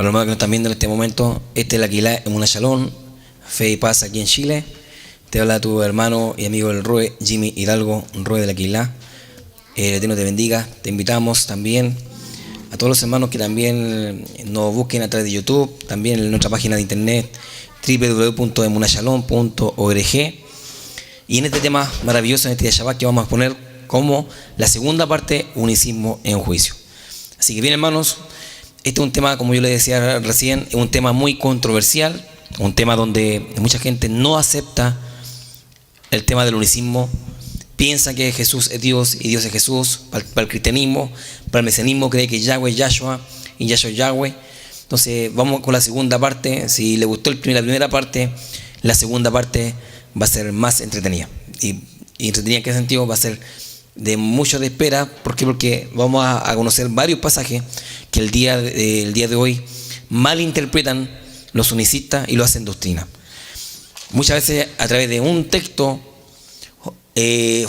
Para los hermanos que nos están viendo en este momento, este es la Aquilá Emuná Shalom, Fe y Paz aquí en Chile. Te habla tu hermano y amigo del ROE, Jimmy Hidalgo, ROE de la Aquilá. El Eterno te bendiga. Te invitamos también a todos los hermanos que también nos busquen a través de YouTube, también en nuestra página de internet www.emunashalom.org. Y en este tema maravilloso, en este día Shabbat, que vamos a exponer como la segunda parte, unicismo en juicio. Así que bien, hermanos, este es un tema, como yo les decía recién, es un tema muy controversial, un tema donde mucha gente no acepta el tema del unicismo, piensa que Jesús es Dios y Dios es Jesús. Para el cristianismo, para el mesianismo cree que Yahweh es Yahshua y Yahshua es Yahweh. Entonces vamos con la segunda parte. Si le gustó la primera parte, la segunda parte va a ser más entretenida. Y entretenida en qué sentido, va a ser de mucho de espera. ¿Por qué? Porque vamos a conocer varios pasajes que el día de hoy malinterpretan los unicistas y lo hacen doctrina. Muchas veces a través de un texto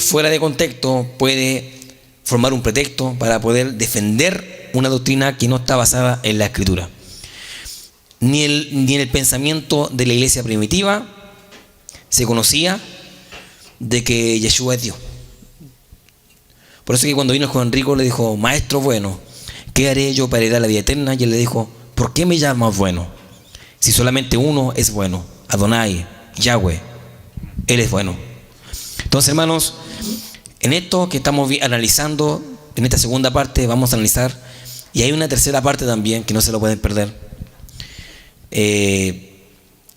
fuera de contexto puede formar un pretexto para poder defender una doctrina que no está basada en la Escritura, ni en el pensamiento de la iglesia primitiva se conocía de que Yeshua es Dios. Por eso que cuando vino Juan Rico le dijo: maestro bueno, ¿qué haré yo para heredar la vida eterna? Y él le dijo: ¿por qué me llamas bueno? Si solamente uno es bueno, Adonai, Yahweh, Él es bueno. Entonces, hermanos, en esto que estamos analizando, en esta segunda parte vamos a analizar, y hay una tercera parte también que no se lo pueden perder. En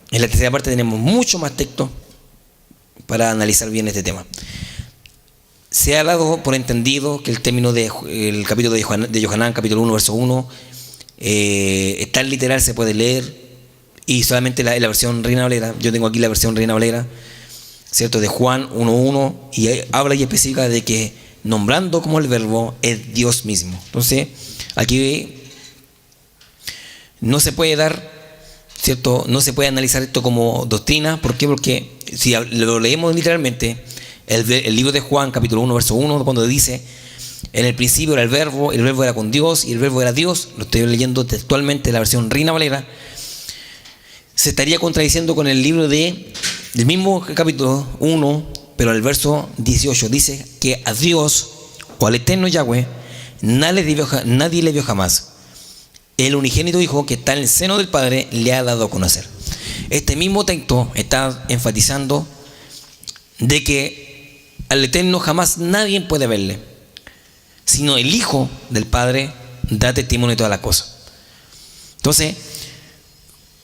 la tercera parte tenemos mucho más texto para analizar bien este tema. Se ha dado por entendido que el término del capítulo de Yohanan, capítulo 1, verso 1, está en literal, se puede leer, y solamente la versión Reina Valera. Yo tengo aquí la versión Reina Valera, ¿cierto? De Juan 1.1, y habla y especifica de que nombrando como el verbo es Dios mismo. Entonces, aquí no se puede dar, ¿cierto? No se puede analizar esto como doctrina. ¿Por qué? Porque si lo leemos literalmente, el libro de Juan, capítulo 1, verso 1, cuando dice: en el principio era el verbo era con Dios, y el verbo era Dios, lo estoy leyendo textualmente la versión Reina Valera, se estaría contradiciendo con el libro del mismo capítulo 1, pero el verso 18 dice que a Dios, o al eterno Yahweh, nadie le vio jamás. El unigénito Hijo que está en el seno del Padre le ha dado a conocer. Este mismo texto está enfatizando de que al eterno jamás nadie puede verle, sino el Hijo del Padre da testimonio de todas las cosas. Entonces,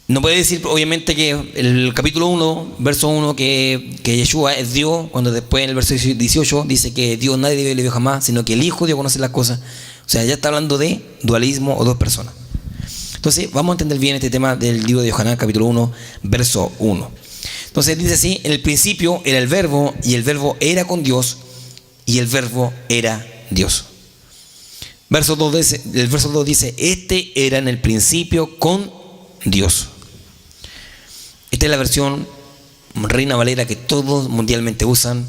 no puede decir obviamente que el capítulo 1, verso 1, que Yeshua es Dios, cuando después en el verso 18 dice que Dios nadie le vio jamás, sino que el Hijo dio a conocer las cosas. O sea, ya está hablando de dualismo o dos personas. Entonces, vamos a entender bien este tema del libro de Yohanan, capítulo 1, verso 1. Entonces dice así: en el principio era el verbo, y el verbo era con Dios, y el verbo era Dios. El verso 2 dice: este era en el principio con Dios. Esta es la versión Reina Valera que todos mundialmente usan.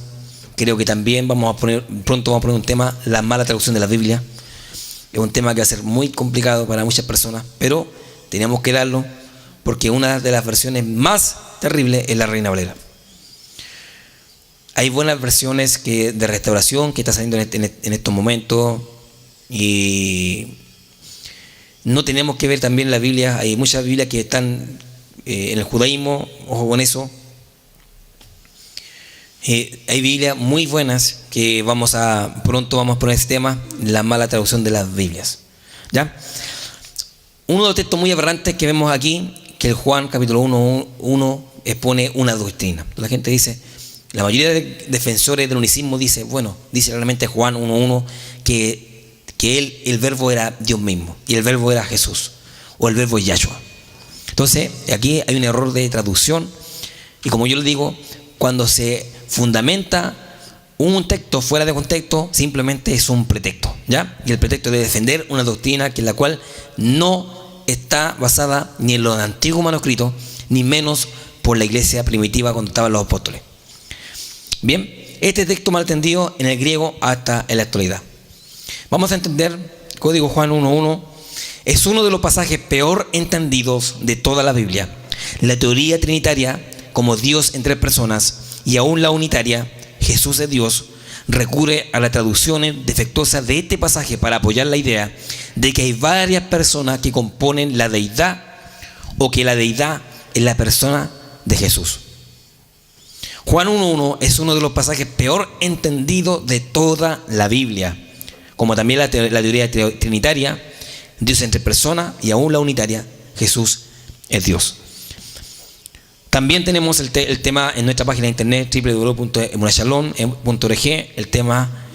Creo que también pronto vamos a poner un tema, la mala traducción de la Biblia. Es un tema que va a ser muy complicado para muchas personas, pero tenemos que darlo porque una de las versiones más terribles es la Reina Valera. Hay buenas versiones de restauración que están saliendo en estos momentos, y no tenemos que ver también la Biblia. Hay muchas Biblias que están en el judaísmo, ojo con eso. Hay Biblias muy buenas que pronto vamos a poner este tema, la mala traducción de las Biblias. ¿Ya? Uno de los textos muy aberrantes que vemos aquí, que el Juan capítulo 1 expone una doctrina. La gente dice, la mayoría de defensores del unicismo dice realmente Juan 1.1 que el verbo era Dios mismo, y el verbo era Jesús, o el verbo es Yahshua. Entonces, aquí hay un error de traducción, y como yo le digo, cuando se fundamenta un texto fuera de contexto, simplemente es un pretexto, ¿ya? Y el pretexto de defender una doctrina que la cual no está basada ni en los antiguos manuscritos, ni menos por la iglesia primitiva cuando estaban los apóstoles. Bien, este texto mal entendido en el griego hasta en la actualidad. Vamos a entender Código Juan 1.1 Es uno de los pasajes peor entendidos de toda la Biblia. La teoría trinitaria, como Dios en tres personas, y aún la unitaria, Jesús es Dios, recurre a las traducciones defectuosas de este pasaje para apoyar la idea de que hay varias personas que componen la deidad, o que la deidad es la persona de Jesús. Juan 1:1 es uno de los pasajes peor entendidos de toda la Biblia, como también la teoría trinitaria, Dios en tres personas, y aún la unitaria, Jesús es Dios. También tenemos el tema en nuestra página de internet www.emunashalom.org, el tema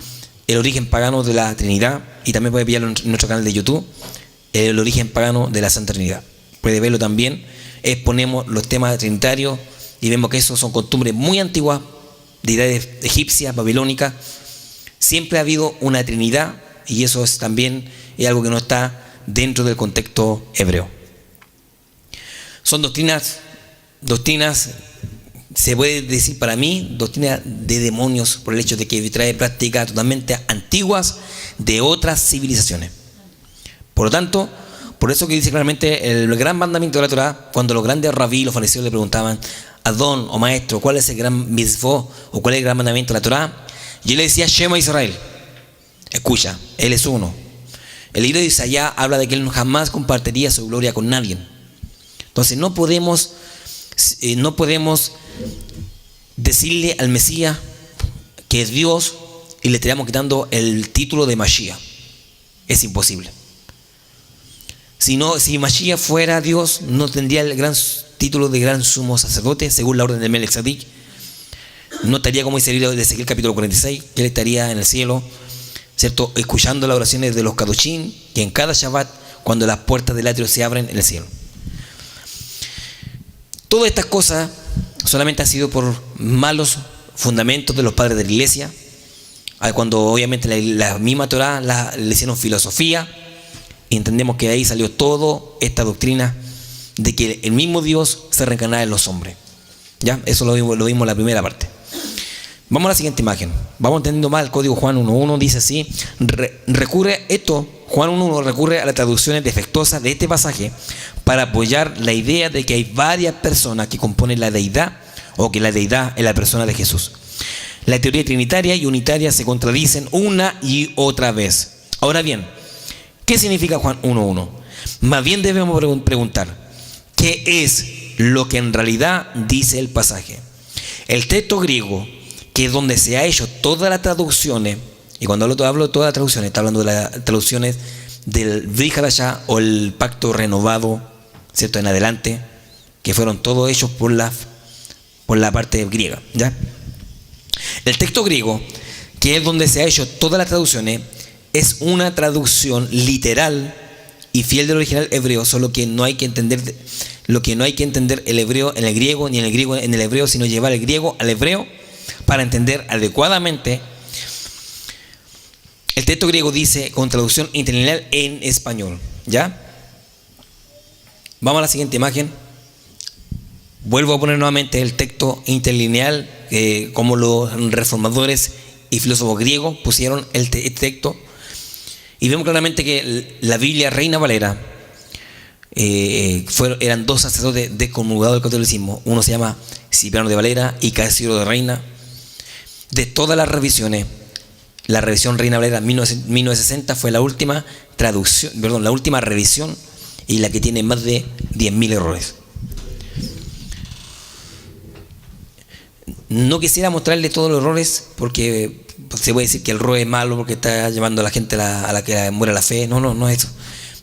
el origen pagano de la Trinidad, y también puede pillarlo en nuestro canal de YouTube, el origen pagano de la Santa Trinidad. Puede verlo también. Exponemos los temas trinitarios y vemos que esos son costumbres muy antiguas, deidades egipcias, babilónicas. Siempre ha habido una Trinidad, y eso es también algo que no está dentro del contexto hebreo. Son doctrinas, se puede decir para mí, doctrinas de demonios, por el hecho de que trae prácticas totalmente antiguas de otras civilizaciones. Por lo tanto, por eso que dice claramente el gran mandamiento de la Torá, cuando los grandes rabí, los fariseos le preguntaban: Adón o maestro, ¿cuál es el gran mitzvot o cuál es el gran mandamiento de la Torá? Y él le decía: Shema Israel. Escucha, él es uno. El libro de Isaías habla de que él jamás compartiría su gloria con nadie. Entonces no podemos decirle al Mesías que es Dios y le estaríamos quitando el título de Mashiach. Es imposible. Si Mashiach fuera Dios, no tendría el gran título de gran sumo sacerdote, según la orden de Melquisedec. No estaría como dice el Ezequiel capítulo 46, que él estaría en el cielo, ¿cierto?, escuchando las oraciones de los Kadoshim, que en cada Shabbat, cuando las puertas del atrio se abren en el cielo. Todas estas cosas solamente han sido por malos fundamentos de los padres de la iglesia, cuando obviamente la misma Torá le hicieron filosofía, y entendemos que de ahí salió toda esta doctrina de que el mismo Dios se reencarnaba en los hombres. ¿Ya? Eso lo vimos en la primera parte. Vamos a la siguiente imagen. Vamos entendiendo más el código Juan 1.1. Dice así: Juan 1.1 recurre a las traducciones defectuosas de este pasaje para apoyar la idea de que hay varias personas que componen la deidad, o que la deidad es la persona de Jesús. La teoría trinitaria y unitaria se contradicen una y otra vez. Ahora bien, ¿qué significa Juan 1.1? Más bien debemos preguntar: ¿qué es lo que en realidad dice el pasaje? El texto griego, que es donde se ha hecho todas las traducciones, y cuando hablo de todas las traducciones, está hablando de las traducciones del Brit Hadashah, o el pacto renovado, ¿cierto?, en adelante, que fueron todos hechos por la parte griega, ¿ya? El texto griego, que es donde se ha hecho todas las traducciones, es una traducción literal y fiel del original hebreo, solo que no hay que entender el hebreo en el griego, ni en el griego en el hebreo, sino llevar el griego al hebreo para entender adecuadamente. El texto griego dice con traducción interlineal en español, ¿ya? Vamos a la siguiente imagen. Vuelvo a poner nuevamente el texto interlineal, como los reformadores y filósofos griegos pusieron este texto, y vemos claramente que la Biblia Reina Valera eran dos sacerdotes descomulgados del catolicismo. Uno se llama Cipriano de Valera y Casio de Reina. De todas las revisiones, la revisión Reina Valera 1960 fue la última revisión, y la que tiene más de 10.000 errores. No quisiera mostrarle todos los errores, porque se puede decir que el error es malo porque está llevando a la gente a la que muera la fe. No es eso.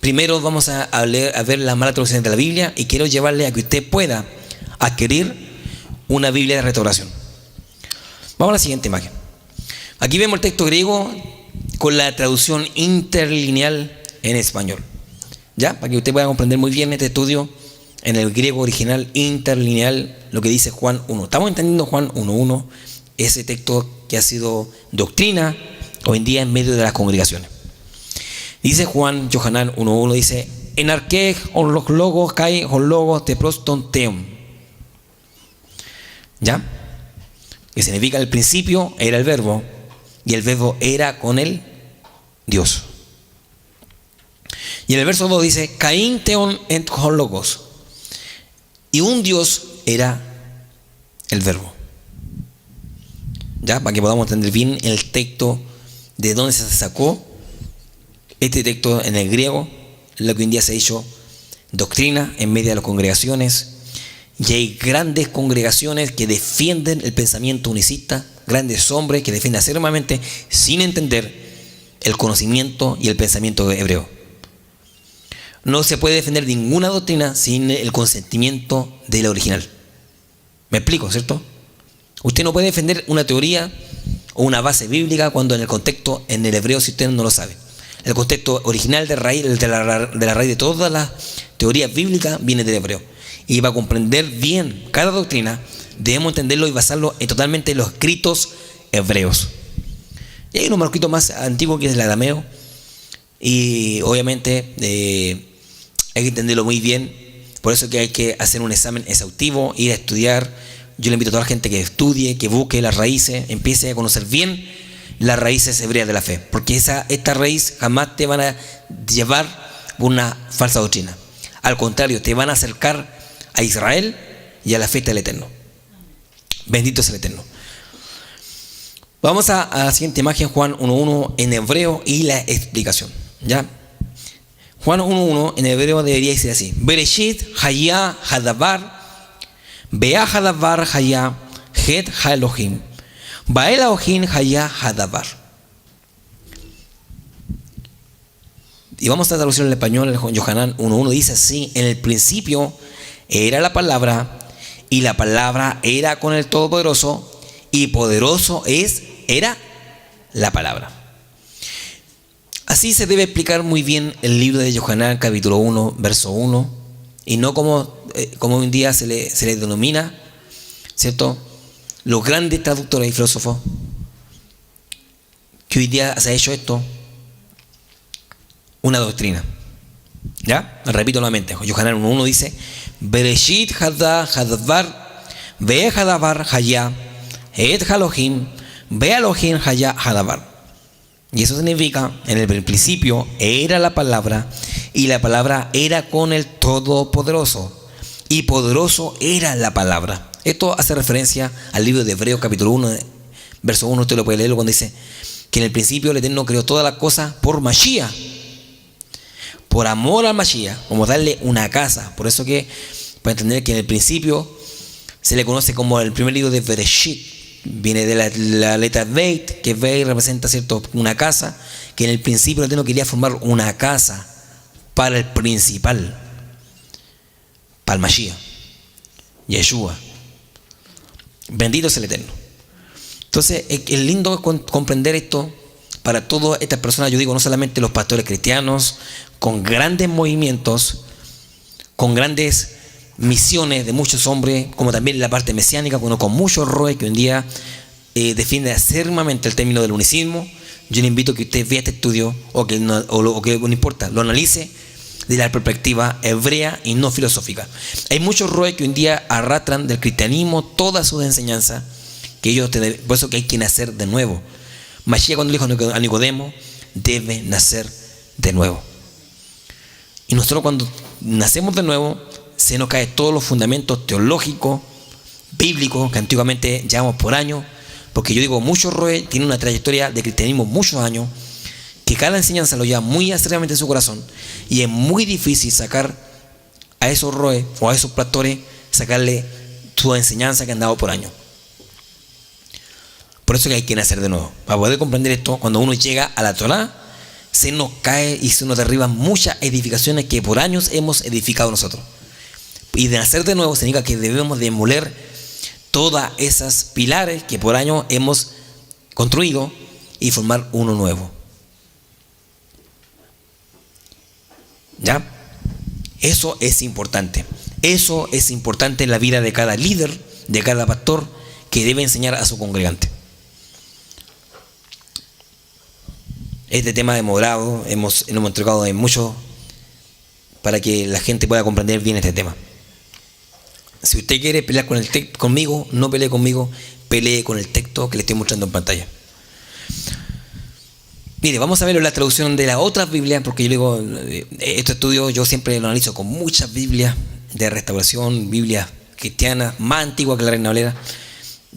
Primero vamos a ver las malas traducciones de la Biblia, y quiero llevarle a que usted pueda adquirir una Biblia de restauración. Vamos a la siguiente imagen. Aquí vemos el texto griego con la traducción interlineal en español, ¿ya? Para que usted pueda comprender muy bien este estudio en el griego original interlineal, lo que dice Juan 1. Estamos entendiendo Juan 1.1, ese texto que ha sido doctrina hoy en día en medio de las congregaciones. Dice Juan Yohanan 1.1, dice: en arquej on los logos kai on logos te proston teum. ¿Ya? Que significa el principio era el verbo, y el verbo era con él Dios. Y en el verso 2 dice, Caín teon et logos. Y un Dios era el verbo. Ya, para que podamos entender bien el texto de dónde se sacó este texto en el griego, lo que hoy en día se ha hecho doctrina en medio de las congregaciones. Y hay grandes congregaciones que defienden el pensamiento unicista, grandes hombres que defienden acérrimamente sin entender el conocimiento y el pensamiento hebreo. No se puede defender ninguna doctrina sin el consentimiento de la original. ¿Me explico, cierto? Usted no puede defender una teoría o una base bíblica cuando en el contexto, en el hebreo, si usted no lo sabe. El contexto original de la raíz de todas las teorías bíblicas viene del hebreo. Y para comprender bien cada doctrina, debemos entenderlo y basarlo totalmente en los escritos hebreos. Y hay unos manuscritos más antiguos que es el arameo. Y obviamente hay que entenderlo muy bien. Por eso que hay que hacer un examen exhaustivo, ir a estudiar. Yo le invito a toda la gente que estudie, que busque las raíces, empiece a conocer bien las raíces hebreas de la fe. Porque esta raíz jamás te van a llevar una falsa doctrina. Al contrario, te van a acercar a Israel y a la fe del Eterno. Bendito es el Eterno. Vamos a la siguiente imagen, Juan 1.1 en hebreo y la explicación. ¿Ya? Juan 1.1 en hebreo debería decir así: Bereshit haya hadavar, bea hadavar haya het ha-Elohim, bael Elohim haya hadavar. Y vamos a traducirlo en español. Yohanan 1.1 dice así: en el principio era la palabra, y la palabra era con el Todopoderoso, y poderoso era la palabra. Así se debe explicar muy bien el libro de Yohanan, capítulo 1, verso 1, y no como hoy en día se le denomina, ¿cierto?, los grandes traductores y filósofos, que hoy día se ha hecho esto una doctrina. ¿Ya? Repito nuevamente. Yohanan 1.1 dice: Bereshit hadavar, ve hadavar haya, et Elohim, ve Elohim haya hadavar. Y eso significa, en el principio era la palabra, y la palabra era con el Todopoderoso, y poderoso era la palabra. Esto hace referencia al libro de Hebreos capítulo 1, verso 1. Usted lo puede leerlo cuando dice que en el principio el Eterno creó todas las cosas por Mashiach, por amor al Mashiach, como darle una casa. Por eso que, para entender que en el principio se le conoce como el primer libro de Bereshit. Viene de la letra Beit, que Beit representa, ¿cierto?, una casa, que en el principio el Eterno quería formar una casa para el principal, para el Mashiach, Yeshua. Bendito es el Eterno. Entonces es lindo comprender esto para todas estas personas. Yo digo, no solamente los pastores cristianos con grandes movimientos, con grandes misiones de muchos hombres, como también la parte mesiánica, con muchos roes que hoy en día defienden acérrimamente el término del unicismo. Yo le invito a que usted vea este estudio, o que no importa, lo analice desde la perspectiva hebrea y no filosófica. Hay muchos roes que hoy en día arrastran del cristianismo todas sus enseñanzas, que ellos por eso que hay que nacer de nuevo. Mashiach, cuando le dijo a Nicodemo, debe nacer de nuevo. Y nosotros, cuando nacemos de nuevo, se nos caen todos los fundamentos teológicos, bíblicos, que antiguamente llevamos por años. Porque yo digo, muchos roes tienen una trayectoria de cristianismo muchos años, que cada enseñanza lo lleva muy acérrimamente en su corazón, y es muy difícil sacar a esos roes o a esos pastores, sacarle su enseñanza que han dado por años. Por eso que hay que nacer de nuevo. Para poder comprender esto, cuando uno llega a la Torá, se nos cae y se nos derriban muchas edificaciones que por años hemos edificado nosotros. Y de nacer de nuevo significa que debemos demoler todas esas pilares que por años hemos construido y formar uno nuevo. ¿Ya? Eso es importante. Eso es importante en la vida de cada líder, de cada pastor, que debe enseñar a su congregante. Este tema de morado lo hemos entregado en mucho para que la gente pueda comprender bien este tema. Si usted quiere pelear con el texto conmigo, no pelee conmigo, pelee con el texto que le estoy mostrando en pantalla. Mire, vamos a ver la traducción de las otras Biblias, porque yo digo, estos estudios yo siempre lo analizo con muchas Biblias de restauración, Biblias cristianas, más antiguas que la Reina Valera,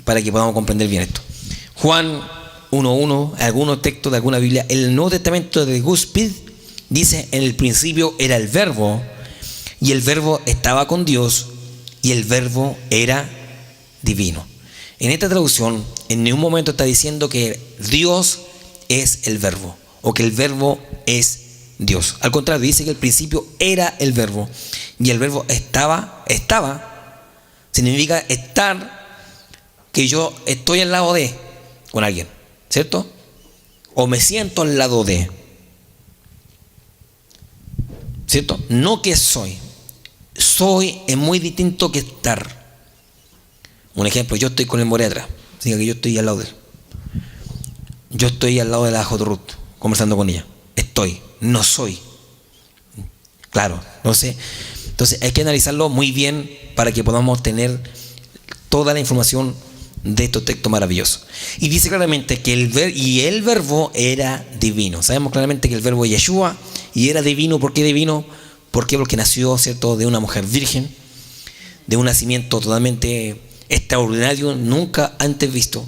para que podamos comprender bien esto. Juan 1.1, algunos textos de alguna Biblia, el Nuevo Testamento de Guspid dice: en el principio era el Verbo, y el Verbo estaba con Dios, y el Verbo era divino. En esta traducción, en ningún momento está diciendo que Dios es el Verbo, o que el Verbo es Dios. Al contrario, dice que el principio era el Verbo, y el Verbo estaba, significa estar, que yo estoy al lado de, con alguien, ¿cierto? O me siento al lado de, ¿cierto? No que soy es muy distinto que estar. Un ejemplo, yo estoy con el More atrás, así que yo estoy al lado de él. Yo estoy al lado de la J. Ruth, conversando con ella. Estoy, no soy. Claro, no sé. Entonces hay que analizarlo muy bien para que podamos tener toda la información de estos textos maravillosos. Y dice claramente que el Verbo era divino. Sabemos claramente que el Verbo es Yeshua, y era divino. ¿Por qué divino? ¿Por qué? Porque nació, ¿cierto?, de una mujer virgen, de un nacimiento totalmente extraordinario, nunca antes visto.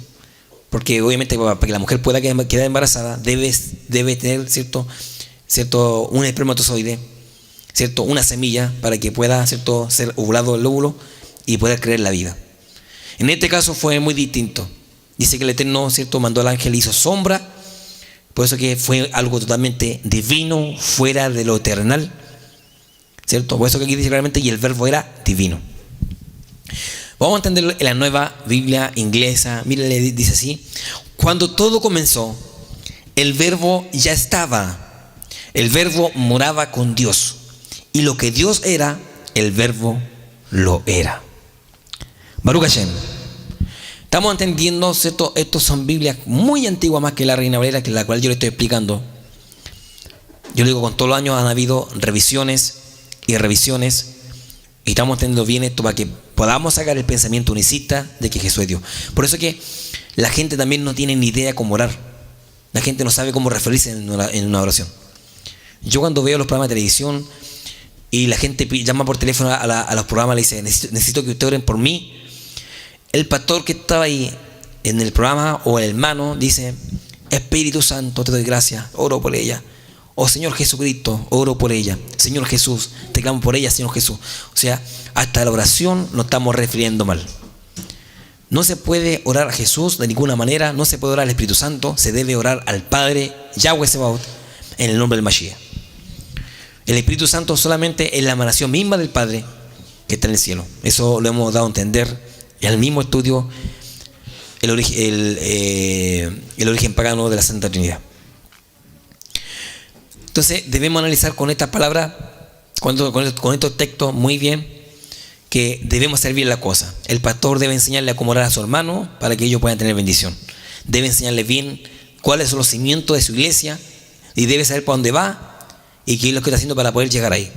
Porque obviamente para que la mujer pueda quedar embarazada debe tener cierto un espermatozoide, cierto, una semilla, para que pueda, cierto, ser ovulado el óvulo y poder crear la vida. En este caso fue muy distinto. Dice que el Eterno, cierto, mandó al ángel y hizo sombra. Por eso que fue algo totalmente divino, fuera de lo eternal, cierto. Por eso que aquí dice claramente: y el Verbo era divino. Vamos a entenderlo en la Nueva Biblia Inglesa. Mire, le dice así: cuando todo comenzó, el Verbo ya estaba. El Verbo moraba con Dios, y lo que Dios era, el Verbo lo era. Baruch Hashem. Estamos entendiendo, ¿cierto? Estos son Biblias muy antiguas, más que la Reina Valera, que la cual yo le estoy explicando. Yo le digo, con todos los años han habido revisiones y revisiones, y estamos entendiendo bien esto para que podamos sacar el pensamiento unicista de que Jesús es Dios. Por eso que la gente también no tiene ni idea cómo orar. La gente no sabe cómo referirse en una oración. Yo cuando veo los programas de televisión y la gente llama por teléfono a los programas, le dice: necesito que ustedes oren por mí. El pastor que estaba ahí en el programa, o el hermano, dice: Espíritu Santo, te doy gracias, oro por ella. Oh Señor Jesucristo, oro por ella. Señor Jesús, te clamo por ella, Señor Jesús. O sea, hasta la oración nos estamos refiriendo mal. No se puede orar a Jesús de ninguna manera, no se puede orar al Espíritu Santo, se debe orar al Padre, Yahweh Sebaot, en el nombre del Mashiach. El Espíritu Santo solamente es la emanación misma del Padre que está en el cielo. Eso lo hemos dado a entender en el mismo estudio, el origen pagano de la Santa Trinidad. Entonces debemos analizar con estas palabras, con estos textos muy bien, que debemos hacer bien la cosa. El pastor debe enseñarle a cómo orar a su hermano para que ellos puedan tener bendición. Debe enseñarle bien cuáles son los cimientos de su iglesia, y debe saber para dónde va y qué es lo que está haciendo para poder llegar ahí.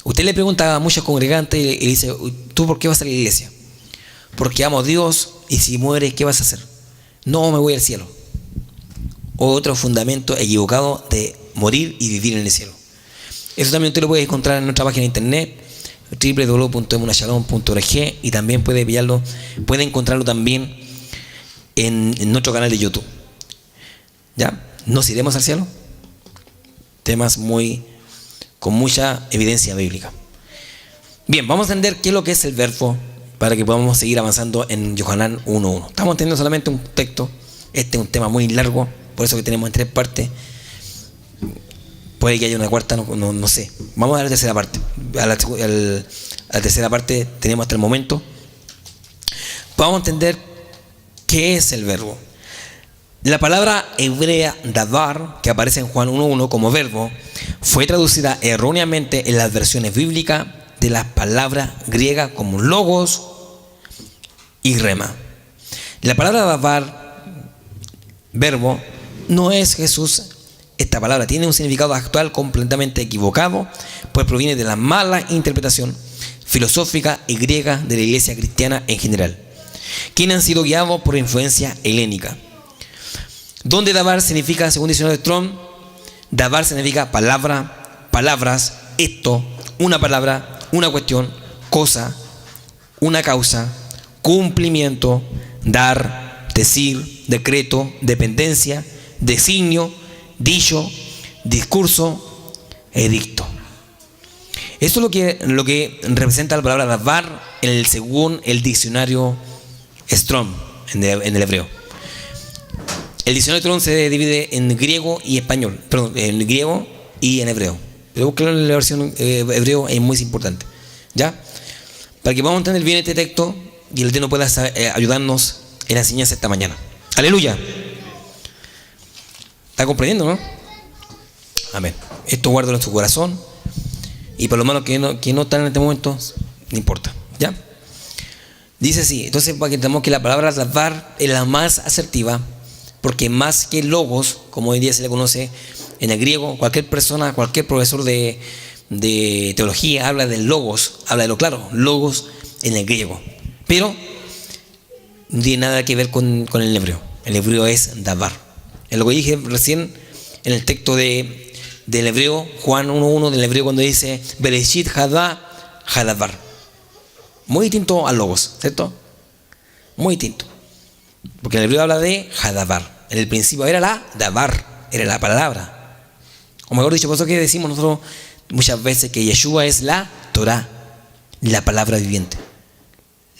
Usted le pregunta a muchos congregantes y le dice: ¿tú por qué vas a la iglesia? Porque amo a Dios, y si mueres, ¿qué vas a hacer? No, me voy al cielo. Otro fundamento equivocado de morir y vivir en el cielo. Eso también usted lo puede encontrar en nuestra página de internet, www.emunashalom.org, y también puede encontrarlo también en nuestro canal de YouTube. ¿Ya? ¿Nos iremos al cielo? Temas con mucha evidencia bíblica. Bien, vamos a entender qué es lo que es el Verbo para que podamos seguir avanzando en Yohanan 1.1. Estamos entendiendo solamente un texto. Este es un tema muy largo, por eso que tenemos en 3 partes. Puede que haya una cuarta, no sé. Vamos a la tercera parte. A la tercera parte tenemos hasta el momento. Vamos a entender qué es el Verbo. La palabra hebrea davar, que aparece en Juan 1.1 como verbo, fue traducida erróneamente en las versiones bíblicas de las palabras griegas como logos y rema. La palabra davar, verbo, no es Jesús. Esta palabra tiene un significado actual completamente equivocado, pues proviene de la mala interpretación filosófica y griega de la iglesia cristiana en general, quienes han sido guiados por influencia helénica. Donde davar significa, según diccionario de Strong, davar significa palabra, palabras, esto, una palabra, una cuestión, cosa, una causa, cumplimiento, dar, decir, decreto, dependencia, designio, dicho, discurso, edicto. Esto es lo que representa la palabra davar según el diccionario Strong en el hebreo. El diccionario Strong se divide en griego y español, perdón, en griego y en hebreo. Pero buscar la versión hebreo es muy importante, ¿ya? Para que podamos entender bien este texto y el Eterno pueda ayudarnos en la enseñanza esta mañana. Aleluya. ¿Está comprendiendo, no? Amén. Esto guárdalo en su corazón. Y por lo menos que no están en este momento, no importa, ¿ya? Dice así, entonces para que entendamos que la palabra davar es la más asertiva, porque más que logos, como hoy día se le conoce en el griego, cualquier persona, cualquier profesor de teología habla de logos, habla de lo claro, logos en el griego. Pero no tiene nada que ver con el hebreo. El hebreo es davar. Es lo que dije recién en el texto del hebreo, Juan 1.1 del hebreo, cuando dice Bereshit hada hadavar. Muy distinto a logos, ¿cierto? Muy distinto. Porque el hebreo habla de hadavar. En el principio era la davar, era la palabra. O mejor dicho, por eso que decimos nosotros muchas veces que Yeshua es la Torah, la palabra viviente,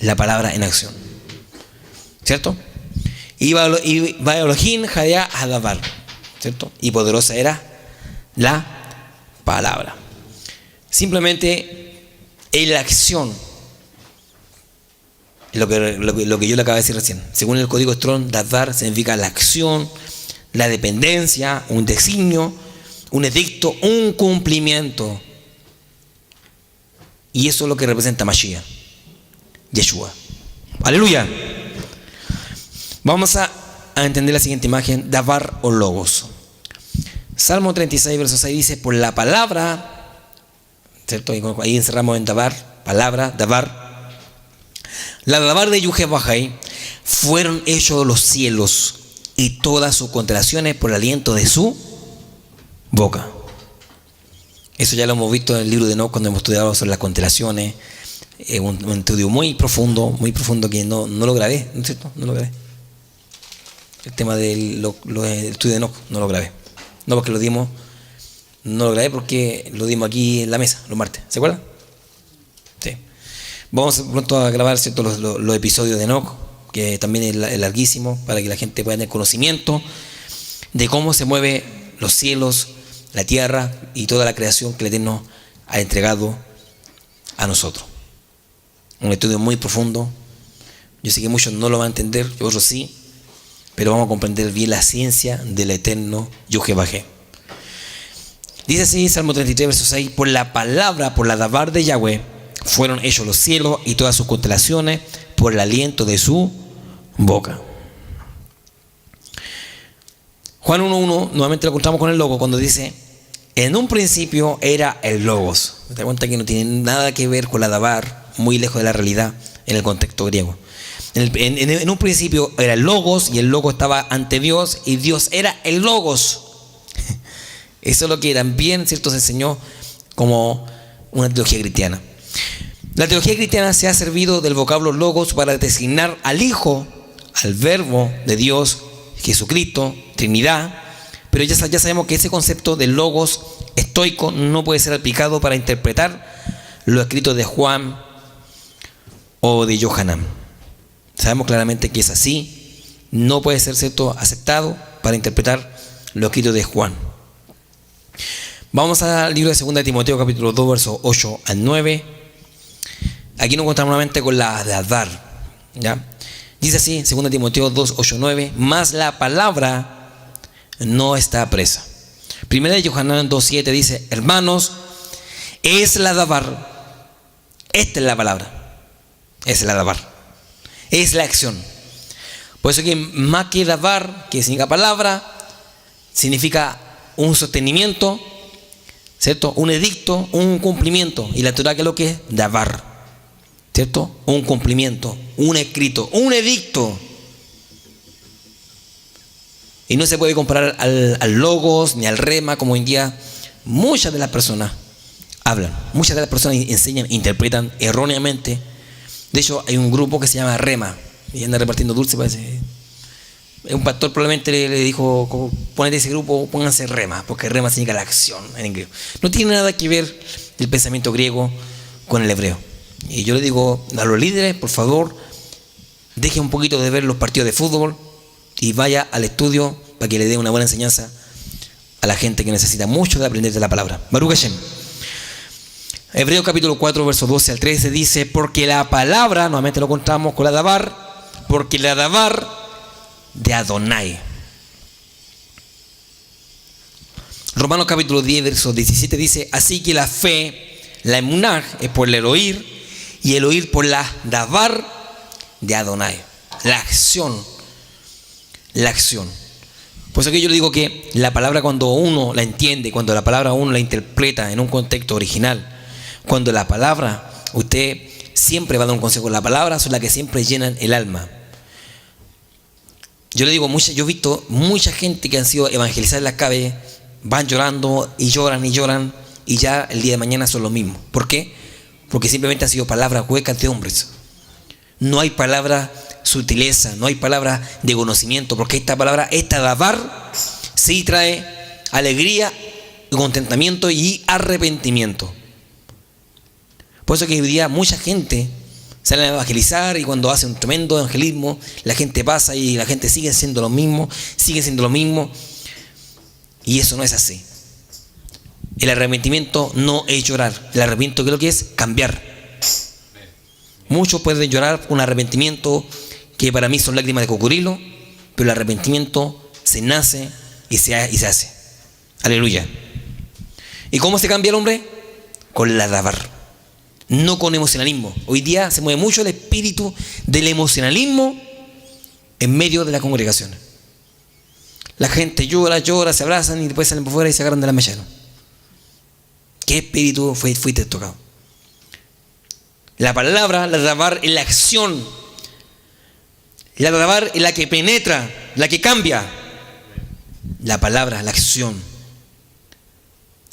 la palabra en acción, ¿cierto? Y Elohim Hadea Hadavar, ¿cierto? Y poderosa era la palabra. Simplemente en la acción, lo que yo le acabo de decir recién. Según el código Strong, Davar significa la acción, la dependencia, un designio, un edicto, un cumplimiento. Y eso es lo que representa Mashiach, Yeshua. Aleluya. Vamos a entender la siguiente imagen, Davar o Logos. Salmo 36, verso 6 dice, por la palabra, ¿cierto? Ahí encerramos en Davar, palabra, Davar. La Davar de Yuhebahai fueron hechos los cielos y todas sus constelaciones por el aliento de su boca. Eso ya lo hemos visto en el libro de Enoch cuando hemos estudiado sobre las constelaciones. Un estudio muy profundo que no lo grabé, ¿no es cierto? No lo grabé. El tema del estudio de Enoch no lo grabé. No porque no lo grabé porque lo dimos aquí en la mesa los martes. ¿Se acuerdan? Sí. Vamos pronto a grabar, ¿cierto? Los episodios de Enoch, que también es larguísimo, para que la gente pueda tener conocimiento de cómo se mueven los cielos, la tierra y toda la creación que el Eterno ha entregado a nosotros. Un estudio muy profundo. Yo sé que muchos no lo van a entender, otros sí, pero vamos a comprender bien la ciencia del eterno Yuhebahai. Dice así, Salmo 33, verso 6, por la palabra, por la Davar de Yahweh, fueron hechos los cielos y todas sus constelaciones por el aliento de su boca. Juan 1.1, nuevamente lo encontramos con el logo, cuando dice, en un principio era el Logos. ¿Te das cuenta que no tiene nada que ver con la Davar, muy lejos de la realidad en el contexto griego? En un principio era el Logos, y el Logos estaba ante Dios, y Dios era el Logos. Eso es lo que también, ¿cierto?, se enseñó como una teología cristiana. La teología cristiana se ha servido del vocablo Logos para designar al Hijo, al Verbo de Dios, Jesucristo, Trinidad, pero ya sabemos que ese concepto de Logos estoico no puede ser aplicado para interpretar los escritos de Juan o de Yohanan. Sabemos claramente que es así, no puede ser, ¿cierto?, aceptado para interpretar los escritos de Juan. Vamos al libro de 2 de Timoteo, capítulo 2, versos 8 al 9. Aquí nos encontramos nuevamente con la de Adar, ¿ya? Dice así, 2 Timoteo 2, 8, 9, mas la palabra no está presa. Primera de Yohanan 2, 7 dice, hermanos, es la Davar, esta es la palabra, es la Davar, es la acción. Por eso que más que Davar, que significa palabra, significa un sostenimiento, ¿cierto? Un edicto, un cumplimiento. Y la Torah, ¿qué es lo que es? Davar, ¿cierto? Un cumplimiento, un escrito, un edicto. Y no se puede comparar al logos ni al rema, como hoy en día muchas de las personas hablan. Muchas de las personas enseñan, interpretan erróneamente. De hecho, hay un grupo que se llama Rema y anda repartiendo dulce, parece. Un pastor probablemente le dijo: ponete ese grupo, pónganse Rema, porque Rema significa la acción en griego. No tiene nada que ver el pensamiento griego con el hebreo. Y yo le digo a los líderes: por favor, deje un poquito de ver los partidos de fútbol y vaya al estudio para que le dé una buena enseñanza a la gente que necesita mucho de aprender de la palabra. Baruch Hashem. Hebreos capítulo 4, versos 12 al 13 dice: porque la palabra, nuevamente lo encontramos con la davar, porque la davar de Adonai. Romanos capítulo 10, versos 17 dice: así que la fe, la emunah, es por el oír, y el oír por la davar de Adonai. La acción. La acción. Por eso que yo le digo que la palabra, cuando uno la entiende, cuando la palabra uno la interpreta en un contexto original, cuando la palabra, usted siempre va a dar un consejo. La palabra son las que siempre llenan el alma. Yo le digo, yo he visto mucha gente que han sido evangelizadas en las calles, van llorando y lloran y lloran, y ya el día de mañana son los mismos. ¿Por qué? Porque simplemente han sido palabras huecas de hombres. No hay palabra sutileza, no hay palabra de conocimiento, porque esta palabra, esta davar, sí trae alegría, contentamiento y arrepentimiento. Por eso que hoy día mucha gente sale a evangelizar, y cuando hace un tremendo evangelismo, la gente pasa y la gente sigue siendo lo mismo, y eso no es así. El arrepentimiento no es llorar. El arrepentimiento, ¿qué es lo que es? Cambiar. Muchos pueden llorar un arrepentimiento que para mí son lágrimas de cocodrilo, pero el arrepentimiento se nace y se hace. Aleluya. ¿Y cómo se cambia el hombre? Con la davar, no con emocionalismo. Hoy día se mueve mucho el espíritu del emocionalismo en medio de la congregación. La gente llora, se abrazan y después salen por fuera y se agarran de la mechera. ¿Qué espíritu fuiste tocado? La palabra, la davar, es la acción. La davar es la que penetra, la que cambia. La palabra, la acción,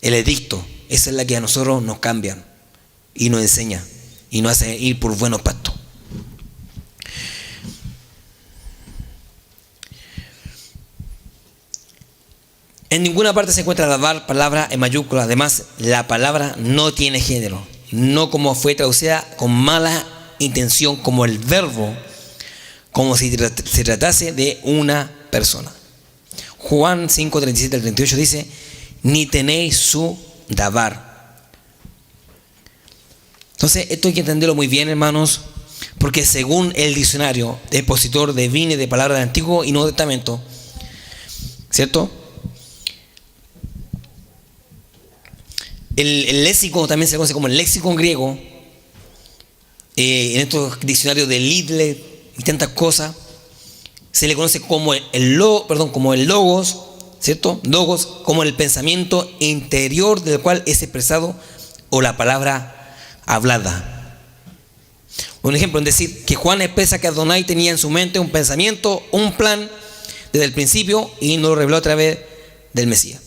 el edicto, esa es la que a nosotros nos cambian y nos enseña y nos hace ir por buenos pastos. En ninguna parte se encuentra davar, palabra en mayúscula. Además, la palabra no tiene género, no como fue traducida con mala intención, como el verbo, como si se tratase de una persona. Juan 5, 37 al 38 dice: ni tenéis su davar. Entonces, esto hay que entenderlo muy bien, hermanos, porque según el diccionario expositor de Vine de palabras del Antiguo y Nuevo Testamento, ¿cierto? El léxico también se conoce como el léxico griego. En estos diccionarios de Lidle y tantas cosas, se le conoce como como el logos, ¿cierto? Logos, como el pensamiento interior del cual es expresado, o la palabra hablada. Un ejemplo, es decir, que Juan expresa que Adonai tenía en su mente un pensamiento, un plan desde el principio, y nos lo reveló a través del Mesías.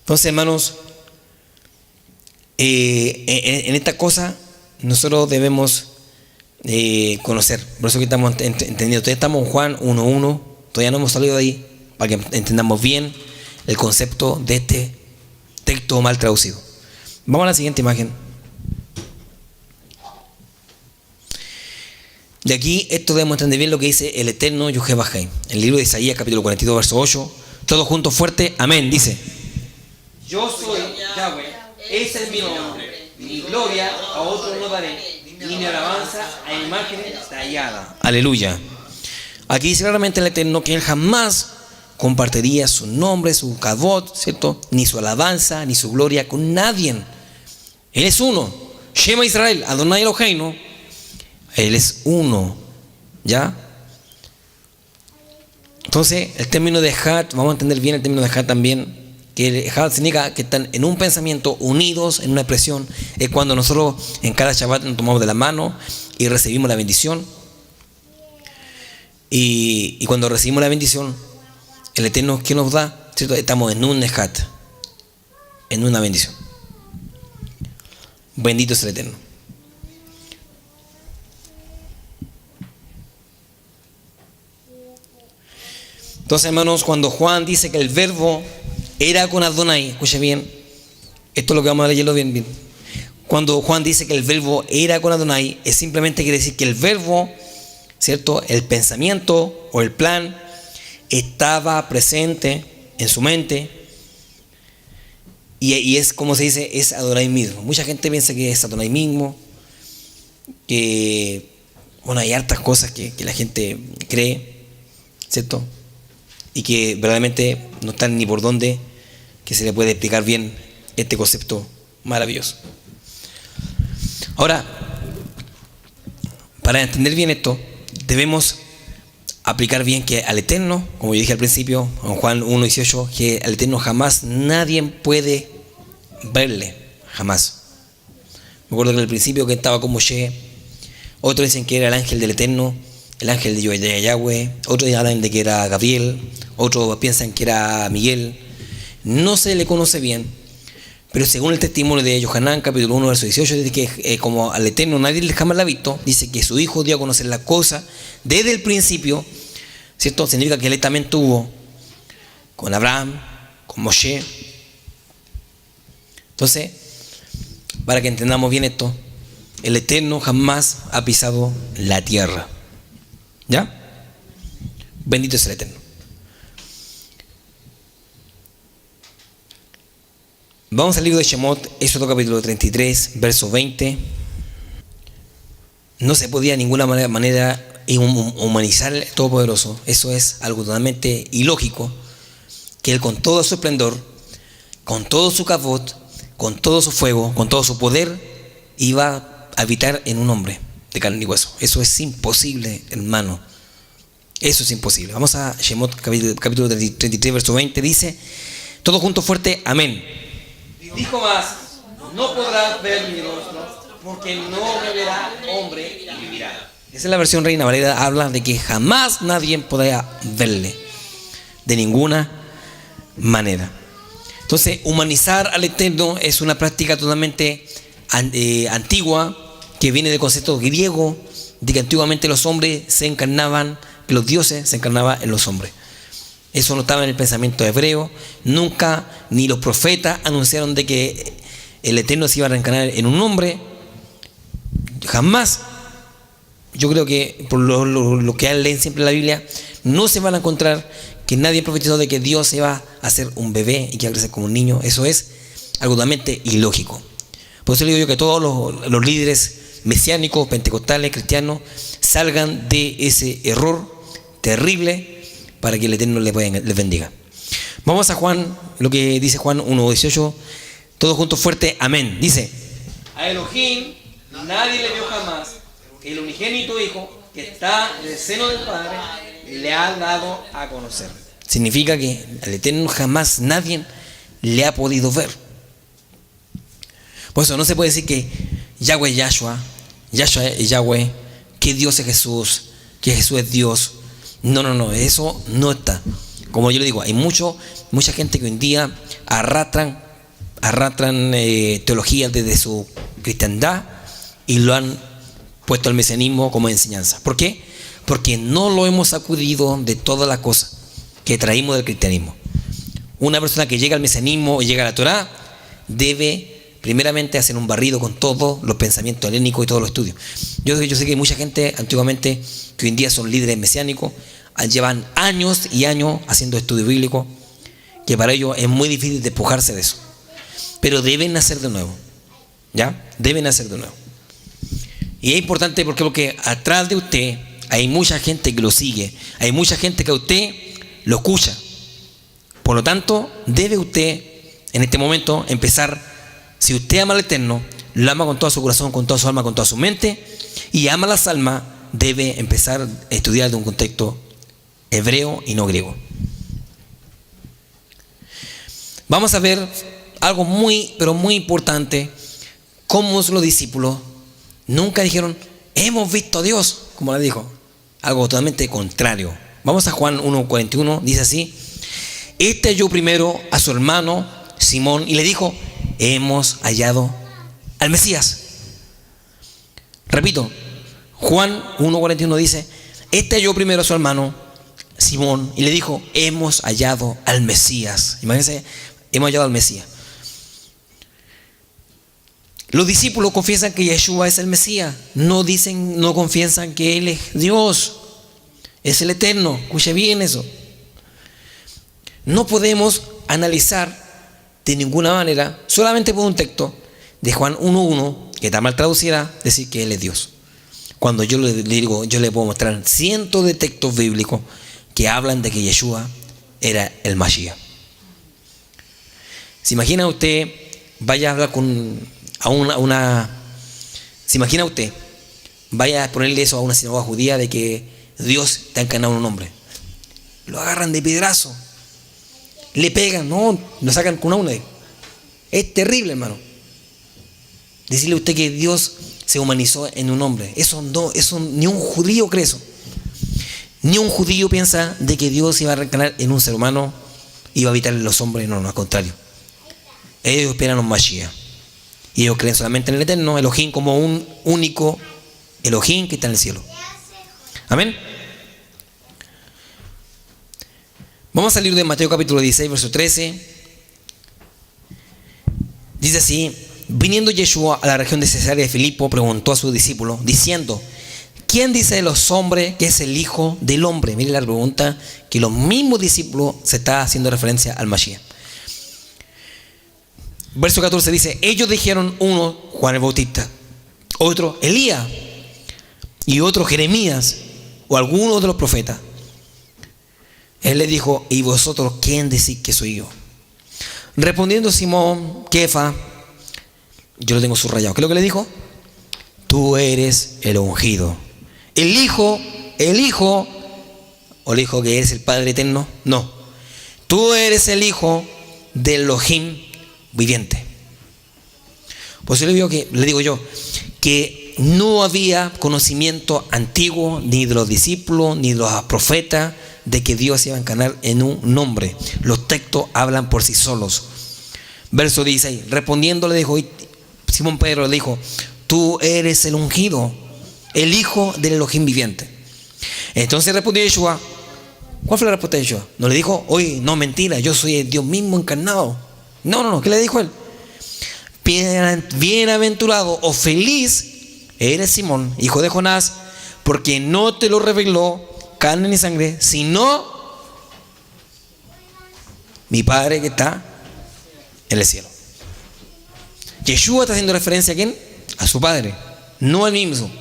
Entonces, hermanos, en esta cosa nosotros debemos conocer. Por eso que estamos entendiendo. Todavía estamos en Juan 1:1. Todavía no hemos salido de ahí, para que entendamos bien el concepto de este texto mal traducido. Vamos a la siguiente imagen. De aquí, esto debemos entender bien lo que dice el eterno Yahweh. El libro de Isaías, capítulo 42, verso 8. Todos juntos, fuerte. Amén. Dice: yo soy Yahweh, ese es mi nombre. Mi gloria a otro no daré, ni mi alabanza a imágenes talladas. Aleluya. Aquí dice claramente el Eterno que él jamás compartiría su nombre, su kavod, ¿cierto? Ni su alabanza, ni su gloria con nadie. Él es uno. Shema Israel, Adonai Eloheinu. Él es uno. ¿Ya? Entonces, el término de Echad, vamos a entender bien el término de Echad también. Que el Echad significa que están en un pensamiento, unidos en una expresión. Es cuando nosotros en cada Shabbat nos tomamos de la mano y recibimos la bendición. Y cuando recibimos la bendición, el Eterno, ¿qué nos da? ¿Cierto? Estamos en un nejat, en una bendición. Bendito es el Eterno. Entonces, hermanos, cuando Juan dice que el verbo era con Adonai, escuche bien, esto es lo que vamos a leerlo bien. Cuando Juan dice que el verbo era con Adonai, es simplemente quiere decir que el verbo, ¿cierto?, el pensamiento o el plan estaba presente en su mente, y es como se dice, es Adonai mismo. Mucha gente piensa que es Adonai mismo, que bueno, hay hartas cosas que la gente cree, ¿cierto?, y que verdaderamente no están ni por dónde que se le puede explicar bien este concepto maravilloso. Ahora, para entender bien esto, debemos aplicar bien que al Eterno, como yo dije al principio, en Juan 1:18, que al Eterno jamás nadie puede verle, jamás. Me acuerdo que al principio que estaba con Moshe, otros dicen que era el ángel del Eterno, el ángel de Yahweh, otros hablan de que era Gabriel, otros piensan que era Miguel. No se le conoce bien, pero según el testimonio de Yohanan, capítulo 1, verso 18, dice que como al Eterno nadie jamás la ha visto, dice que su Hijo dio a conocer la cosa desde el principio, ¿cierto? Significa que él también tuvo con Abraham, con Moshe. Entonces, para que entendamos bien esto, el Eterno jamás ha pisado la tierra. ¿Ya? Bendito es el Eterno. Vamos al libro de Shemot, Éxodo capítulo 33, verso 20. No se podía de ninguna manera humanizar el Todopoderoso. Eso es algo totalmente ilógico, que Él con todo su esplendor, con todo su kavod, con todo su fuego, con todo su poder, iba a habitar en un hombre de carne y hueso. Eso es imposible, hermano. Eso es imposible. Vamos a Shemot capítulo 33, verso 20. Dice, todo junto fuerte, amén. Dijo más, no podrás ver mi rostro, porque no me verá hombre y vivirá. Esa es la versión Reina Valera, habla de que jamás nadie podrá verle, de ninguna manera. Entonces, humanizar al Eterno es una práctica totalmente antigua, que viene del concepto griego, de que antiguamente los hombres se encarnaban, que los dioses se encarnaban en los hombres. Eso no estaba en el pensamiento hebreo. Nunca, ni los profetas anunciaron de que el Eterno se iba a reencarnar en un hombre. Jamás. Yo creo que por lo que leen siempre en la Biblia, no se van a encontrar que nadie profetizó de que Dios se va a hacer un bebé y que va a crecer como un niño. Eso es algo totalmente ilógico. Por eso le digo yo que todos los líderes mesiánicos, pentecostales, cristianos, salgan de ese error terrible, para que el Eterno les bendiga. Vamos a Juan, lo que dice Juan 1:18, todos juntos fuerte, amén. Dice, a Elohim nadie le vio jamás, el unigénito Hijo que está en el seno del Padre le ha dado a conocer. Significa que al Eterno jamás nadie le ha podido ver. Por eso no se puede decir que Yahweh es Yahshua, Yahshua es Yahweh, que Dios es Jesús, que Jesús es Dios. No, eso no está. Como yo le digo, hay mucha gente que hoy en día arrastran teologías desde su cristiandad y lo han puesto al mesianismo como enseñanza. ¿Por qué? Porque no lo hemos sacudido de todas las cosas que traímos del cristianismo. Una persona que llega al mesianismo y llega a la Torá debe primeramente hacer un barrido con todos los pensamientos helénicos y todos los estudios. Yo sé que hay mucha gente antiguamente que hoy en día son líderes mesiánicos, llevan años y años haciendo estudio bíblico, que para ellos es muy difícil despojarse de eso. Pero deben nacer de nuevo. ¿Ya? Deben nacer de nuevo. Y es importante porque atrás de usted hay mucha gente que lo sigue, hay mucha gente que a usted lo escucha. Por lo tanto, debe usted en este momento empezar, si usted ama al Eterno, lo ama con todo su corazón, con toda su alma, con toda su mente, y ama las almas, debe empezar a estudiar de un contexto hebreo y no griego. Vamos a ver algo muy, pero muy importante, cómo los discípulos nunca dijeron, hemos visto a Dios, como le dijo. algo totalmente contrario. Vamos a Juan 1:41, dice así: este halló primero a su hermano Simón y le dijo: hemos hallado al Mesías. Repito, Juan 1:41 dice: este halló primero a su hermano Simón y le dijo: hemos hallado al Mesías. Imagínense, hemos hallado al Mesías. Los discípulos confiesan que Yeshua es el Mesías. No confiesan que Él es Dios, es el Eterno. Escuche bien eso. No podemos analizar de ninguna manera, solamente por un texto de Juan 1:1, que está mal traducida, decir que Él es Dios. Cuando yo le digo, yo le puedo mostrar cientos de textos bíblicos que hablan de que Yeshua era el Mashiach. ¿Se imagina usted, vaya a hablar se imagina usted, vaya a ponerle eso a una sinagoga judía de que Dios está encarnado en un hombre? Lo agarran de piedrazo, le pegan, lo sacan con una. Es terrible, hermano. Decirle a usted que Dios se humanizó en un hombre. Eso ni un judío cree eso. Ni un judío piensa de que Dios iba a reencarnar en un ser humano, iba a habitar en los hombres. No, al contrario. Ellos esperan un Mashiach. Y ellos creen solamente en el Eterno, Elohim, como un único Elohim que está en el cielo. Amén. Vamos a salir de Mateo capítulo 16, verso 13. Dice así: viniendo Yeshua a la región de Cesarea de Filipo, preguntó a sus discípulos, diciendo: ¿quién dice de los hombres que es el Hijo del Hombre? Mire la pregunta, que los mismos discípulos se está haciendo referencia al Mashiach. Verso 14 dice: ellos dijeron, uno Juan el Bautista, otro Elías, y otro Jeremías, o alguno de los profetas. Él le dijo: ¿y vosotros quién decís que soy yo? Respondiendo Simón Kefa, yo lo tengo subrayado, ¿qué es lo que le dijo? Tú eres el ungido, el hijo, o el hijo que eres el Padre eterno. No, tú eres el hijo del Elohim viviente. Pues yo le digo yo que no había conocimiento antiguo ni de los discípulos ni de los profetas de que Dios iba a encarnar en un hombre. Los textos hablan por sí solos. Verso 16, respondiendo le dijo, Simón Pedro le dijo: tú eres el ungido, el hijo del Elohim viviente. Entonces respondió Yeshua. ¿Cuál fue la respuesta de Yeshua? No le dijo: oye, no, mentira, yo soy el Dios mismo encarnado. No, ¿qué le dijo él? Bienaventurado o feliz eres, Simón, hijo de Jonás, porque no te lo reveló carne ni sangre, sino mi Padre que está en el cielo. Yeshua está haciendo referencia a ¿quién? A su Padre, no a él mismo.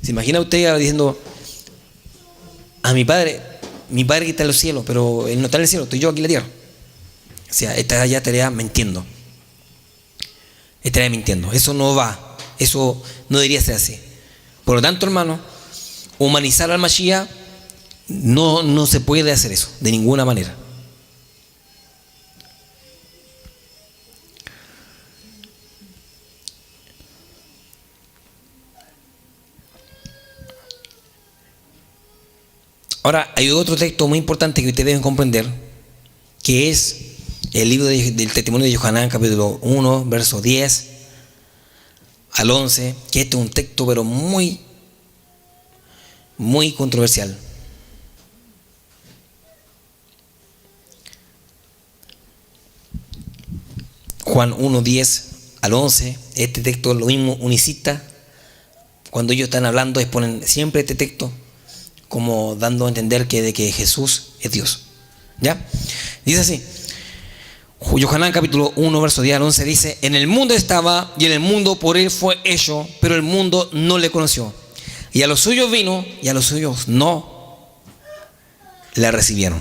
¿Se imagina usted diciendo: a mi Padre que está en los cielos, pero él no está en el cielo, estoy yo aquí en la tierra? O sea, esta ya estaría mintiendo. Eso no va, eso no debería ser así. Por lo tanto, hermano, humanizar al Mashiach no se puede hacer eso de ninguna manera. Ahora, hay otro texto muy importante que ustedes deben comprender, que es el libro del testimonio de Yohanan, capítulo 1, verso 10 al 11, que este es un texto pero muy controversial. Juan 1, 10 al 11, este texto lo mismo unicista. Cuando ellos están hablando, exponen siempre este texto como dando a entender de que Jesús es Dios. ¿Ya? Dice así, Yohanan capítulo 1 verso 10 al 11 dice: en el mundo estaba, y en el mundo por él fue hecho, pero el mundo no le conoció. Y a los suyos vino, y a los suyos no le recibieron.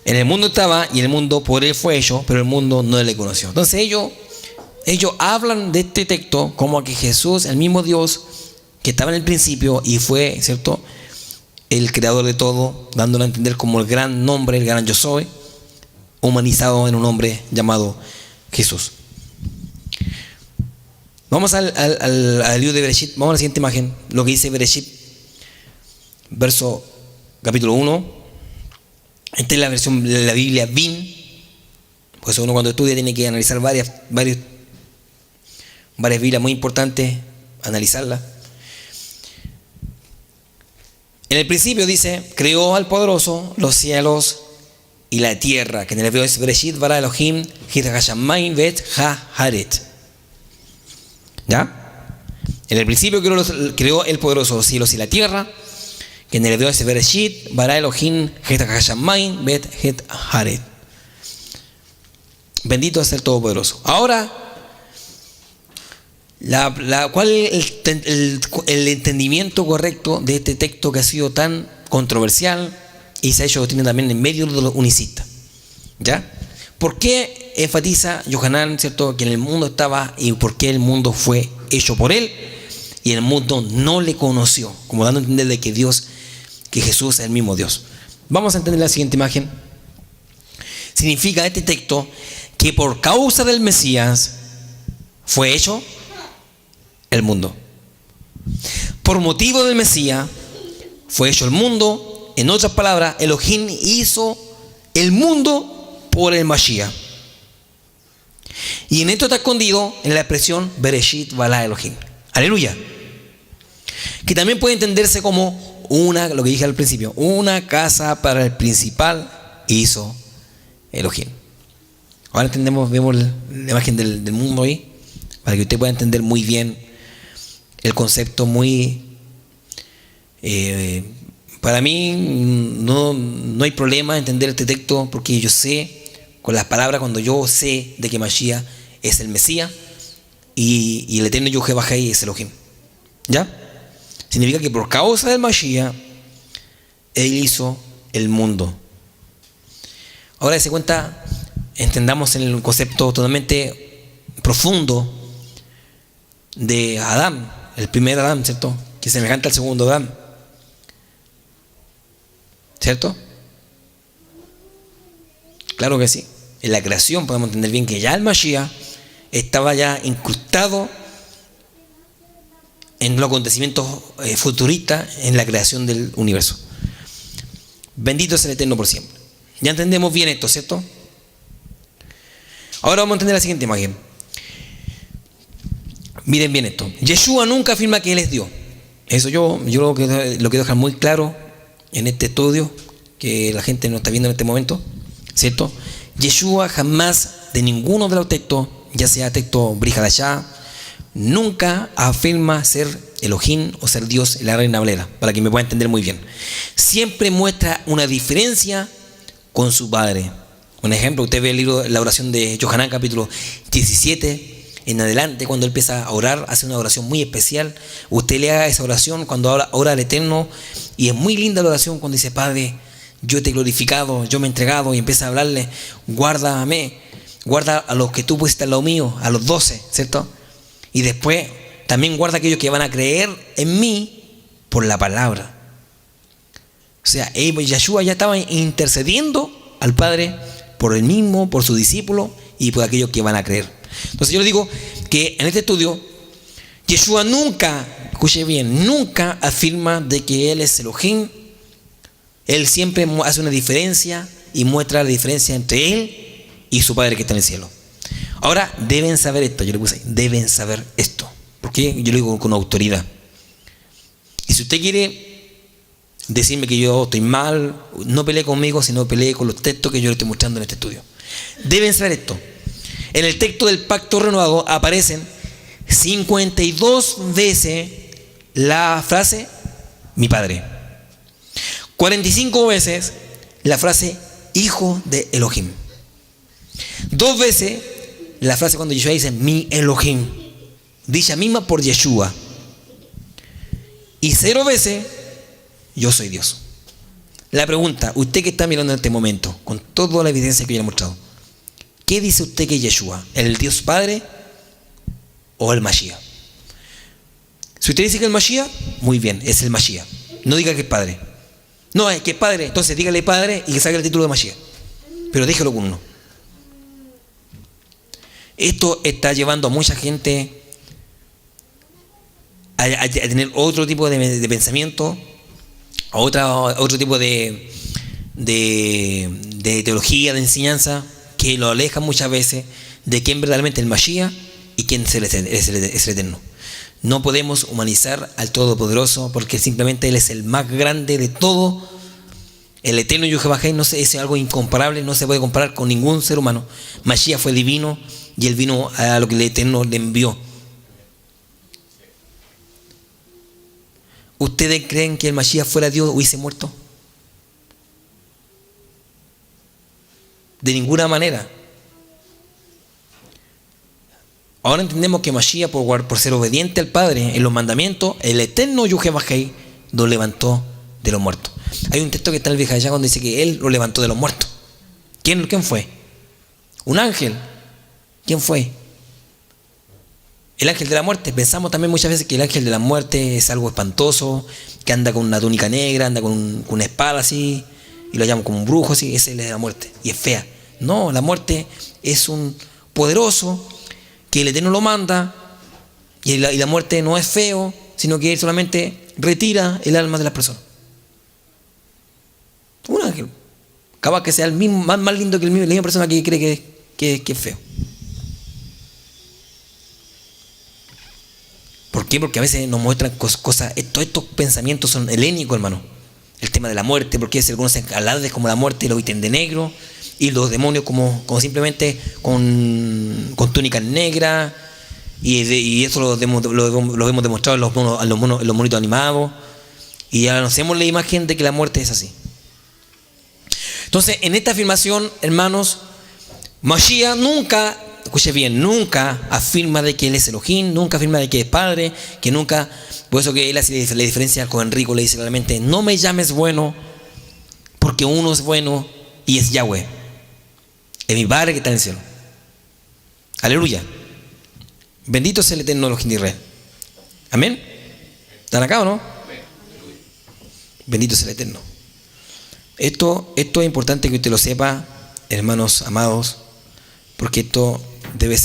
En el mundo estaba, y en el mundo por él fue hecho, pero el mundo no le conoció. Entonces ellos hablan de este texto como que Jesús, el mismo Dios que estaba en el principio y fue, ¿cierto?, el creador de todo, dándolo a entender como el gran nombre, el gran yo soy, humanizado en un hombre llamado Jesús. Vamos al libro de Bereshit, vamos a la siguiente imagen, lo que dice Bereshit, capítulo 1. Esta es la versión de la Biblia BIN, por eso uno cuando estudia tiene que analizar varias Biblias muy importantes, analizarlas. En el principio dice, creó al poderoso los cielos y la tierra, que en el hebreo es Bereshit bara Elohim hit hashamayim vet ha-haret. ¿Ya? En el principio creó el poderoso los cielos y la tierra, que en el hebreo es Bereshit bara Elohim hit hashamayim vet ha-haret. Bendito es el Todopoderoso. Ahora, ¿cuál es el entendimiento correcto de este texto que ha sido tan controversial y se ha hecho tiene también en medio de los unicistas? ¿Ya? ¿Por qué enfatiza Yohanan, cierto, que en el mundo estaba y por qué el mundo fue hecho por él y el mundo no le conoció? Como dando a entender de que Jesús es el mismo Dios. Vamos a entender la siguiente imagen. Significa este texto que por causa del Mesías fue hecho el mundo. Por motivo del Mesías fue hecho el mundo. En otras palabras, Elohim hizo el mundo por el Mashiach. Y en esto está escondido en la expresión Bereshit bara Elohim. Aleluya. Que también puede entenderse como lo que dije al principio, una casa para el principal hizo Elohim. Ahora vemos la imagen del mundo ahí, para que usted pueda entender muy bien el concepto para mí no hay problema entender este texto, porque yo sé, con las palabras, cuando yo sé de que Mashiach es el Mesías y el eterno Yahweh es Elohim. ¿Ya? Significa que por causa del Mashiach, Él hizo el mundo. Ahora se cuenta, entendamos el concepto totalmente profundo de Adán, el primer Adán, ¿cierto? Que es semejante al segundo Adán, ¿cierto? Claro que sí. En la creación podemos entender bien que ya el Mashiach estaba ya incrustado en los acontecimientos futuristas en la creación del universo. Bendito es el Eterno por siempre. Ya entendemos bien esto, ¿cierto? Ahora vamos a entender la siguiente imagen. Miren bien esto. Yeshua nunca afirma que Él es Dios. Eso yo lo quiero dejar muy claro en este estudio, que la gente no está viendo en este momento, ¿cierto? Yeshua jamás, de ninguno de los textos, ya sea texto Brit Hadashah, nunca afirma ser Elohim o ser Dios en la Reina Valera, para que me pueda entender muy bien. Siempre muestra una diferencia con su Padre. Un ejemplo, usted ve el libro, la oración de Yohanan, capítulo 17, en adelante, cuando él empieza a orar, hace una oración muy especial. Usted lea esa oración cuando ora al Eterno, y es muy linda la oración cuando dice: Padre, yo te he glorificado, yo me he entregado, y empieza a hablarle: guárdame, guarda a los que tú pusiste al lado mío, a los 12, ¿cierto? Y después también guarda a aquellos que van a creer en mí por la palabra. O sea, Yeshua ya estaba intercediendo al Padre por él mismo, por su discípulo y por aquellos que van a creer. Entonces yo le digo que en este estudio Yeshua nunca, escuche bien, nunca afirma de que Él es Elohim. Él siempre hace una diferencia y muestra la diferencia entre Él y su Padre que está en el cielo. Ahora deben saber esto, yo le puse ahí, deben saber esto, porque yo lo digo con autoridad. Y si usted quiere decirme que yo estoy mal, no pelee conmigo, sino pelee con los textos que yo le estoy mostrando en este estudio. Deben saber esto. En el texto del pacto renovado aparecen 52 veces la frase mi Padre, 45 veces la frase hijo de Elohim, 2 veces la frase cuando Yeshua dice mi Elohim, dicha misma por Yeshua, y 0 veces yo soy Dios. La pregunta, usted que está mirando en este momento, con toda la evidencia que yo le he mostrado, ¿qué dice usted que es Yeshua? ¿El Dios Padre o el Mashiach? Si usted dice que es el Mashiach, muy bien, es el Mashiach. No diga que es Padre. No, es que es Padre, entonces dígale Padre y que saque el título de Mashiach. Pero déjelo con uno. Esto está llevando a mucha gente a tener otro tipo de pensamiento, otro tipo de teología, de enseñanza, que lo aleja muchas veces de quién verdaderamente es el Mashiach y quién es el Eterno. No podemos humanizar al Todopoderoso, porque simplemente Él es el más grande de todo. El Eterno Yuhevahei no es algo incomparable, no se puede comparar con ningún ser humano. Mashiach fue divino y Él vino a lo que el Eterno le envió. ¿Ustedes creen que el Mashiach fuera Dios hubiese muerto? De ninguna manera. Ahora entendemos que Mashiach, por ser obediente al Padre en los mandamientos, el Eterno Yuhevahei lo levantó de los muertos. Hay un texto que está en el Vieja cuando dice que Él lo levantó de los muertos. ¿Quién fue? Un ángel. ¿Quién fue? El ángel de la muerte. Pensamos también muchas veces que el ángel de la muerte es algo espantoso, que anda con una túnica negra, anda con una espada así, y lo llaman como un brujo así. Ese es la muerte, y es fea. No, la muerte es un poderoso que el Eterno lo manda, y la muerte no es feo, sino que Él solamente retira el alma de las personas. Un ángel. Capaz que sea el mismo, más lindo que la misma persona que cree que es feo. ¿Por qué? Porque a veces nos muestran cosas. Todos estos pensamientos son helénicos, hermano. El tema de la muerte, porque se conocen alardes como la muerte y lo visten de negro, y los demonios como simplemente con túnicas negras, y eso lo hemos demostrado en los monitos animados, y ya conocemos la imagen de que la muerte es así. Entonces, en esta afirmación, hermanos, Mashiach nunca, escuche bien, nunca afirma de que Él es Elohim, nunca afirma de que es Padre, que nunca, por eso que Él hace la diferencia con Enrico, le dice claramente: no me llames bueno, porque uno es bueno y es Yahweh, es mi Padre que está en el cielo. Aleluya. Bendito sea el Eterno Elohim de Israel. Amén. ¿Están acá o no? Bendito sea el Eterno. Esto es importante que usted lo sepa, hermanos amados, porque esto debe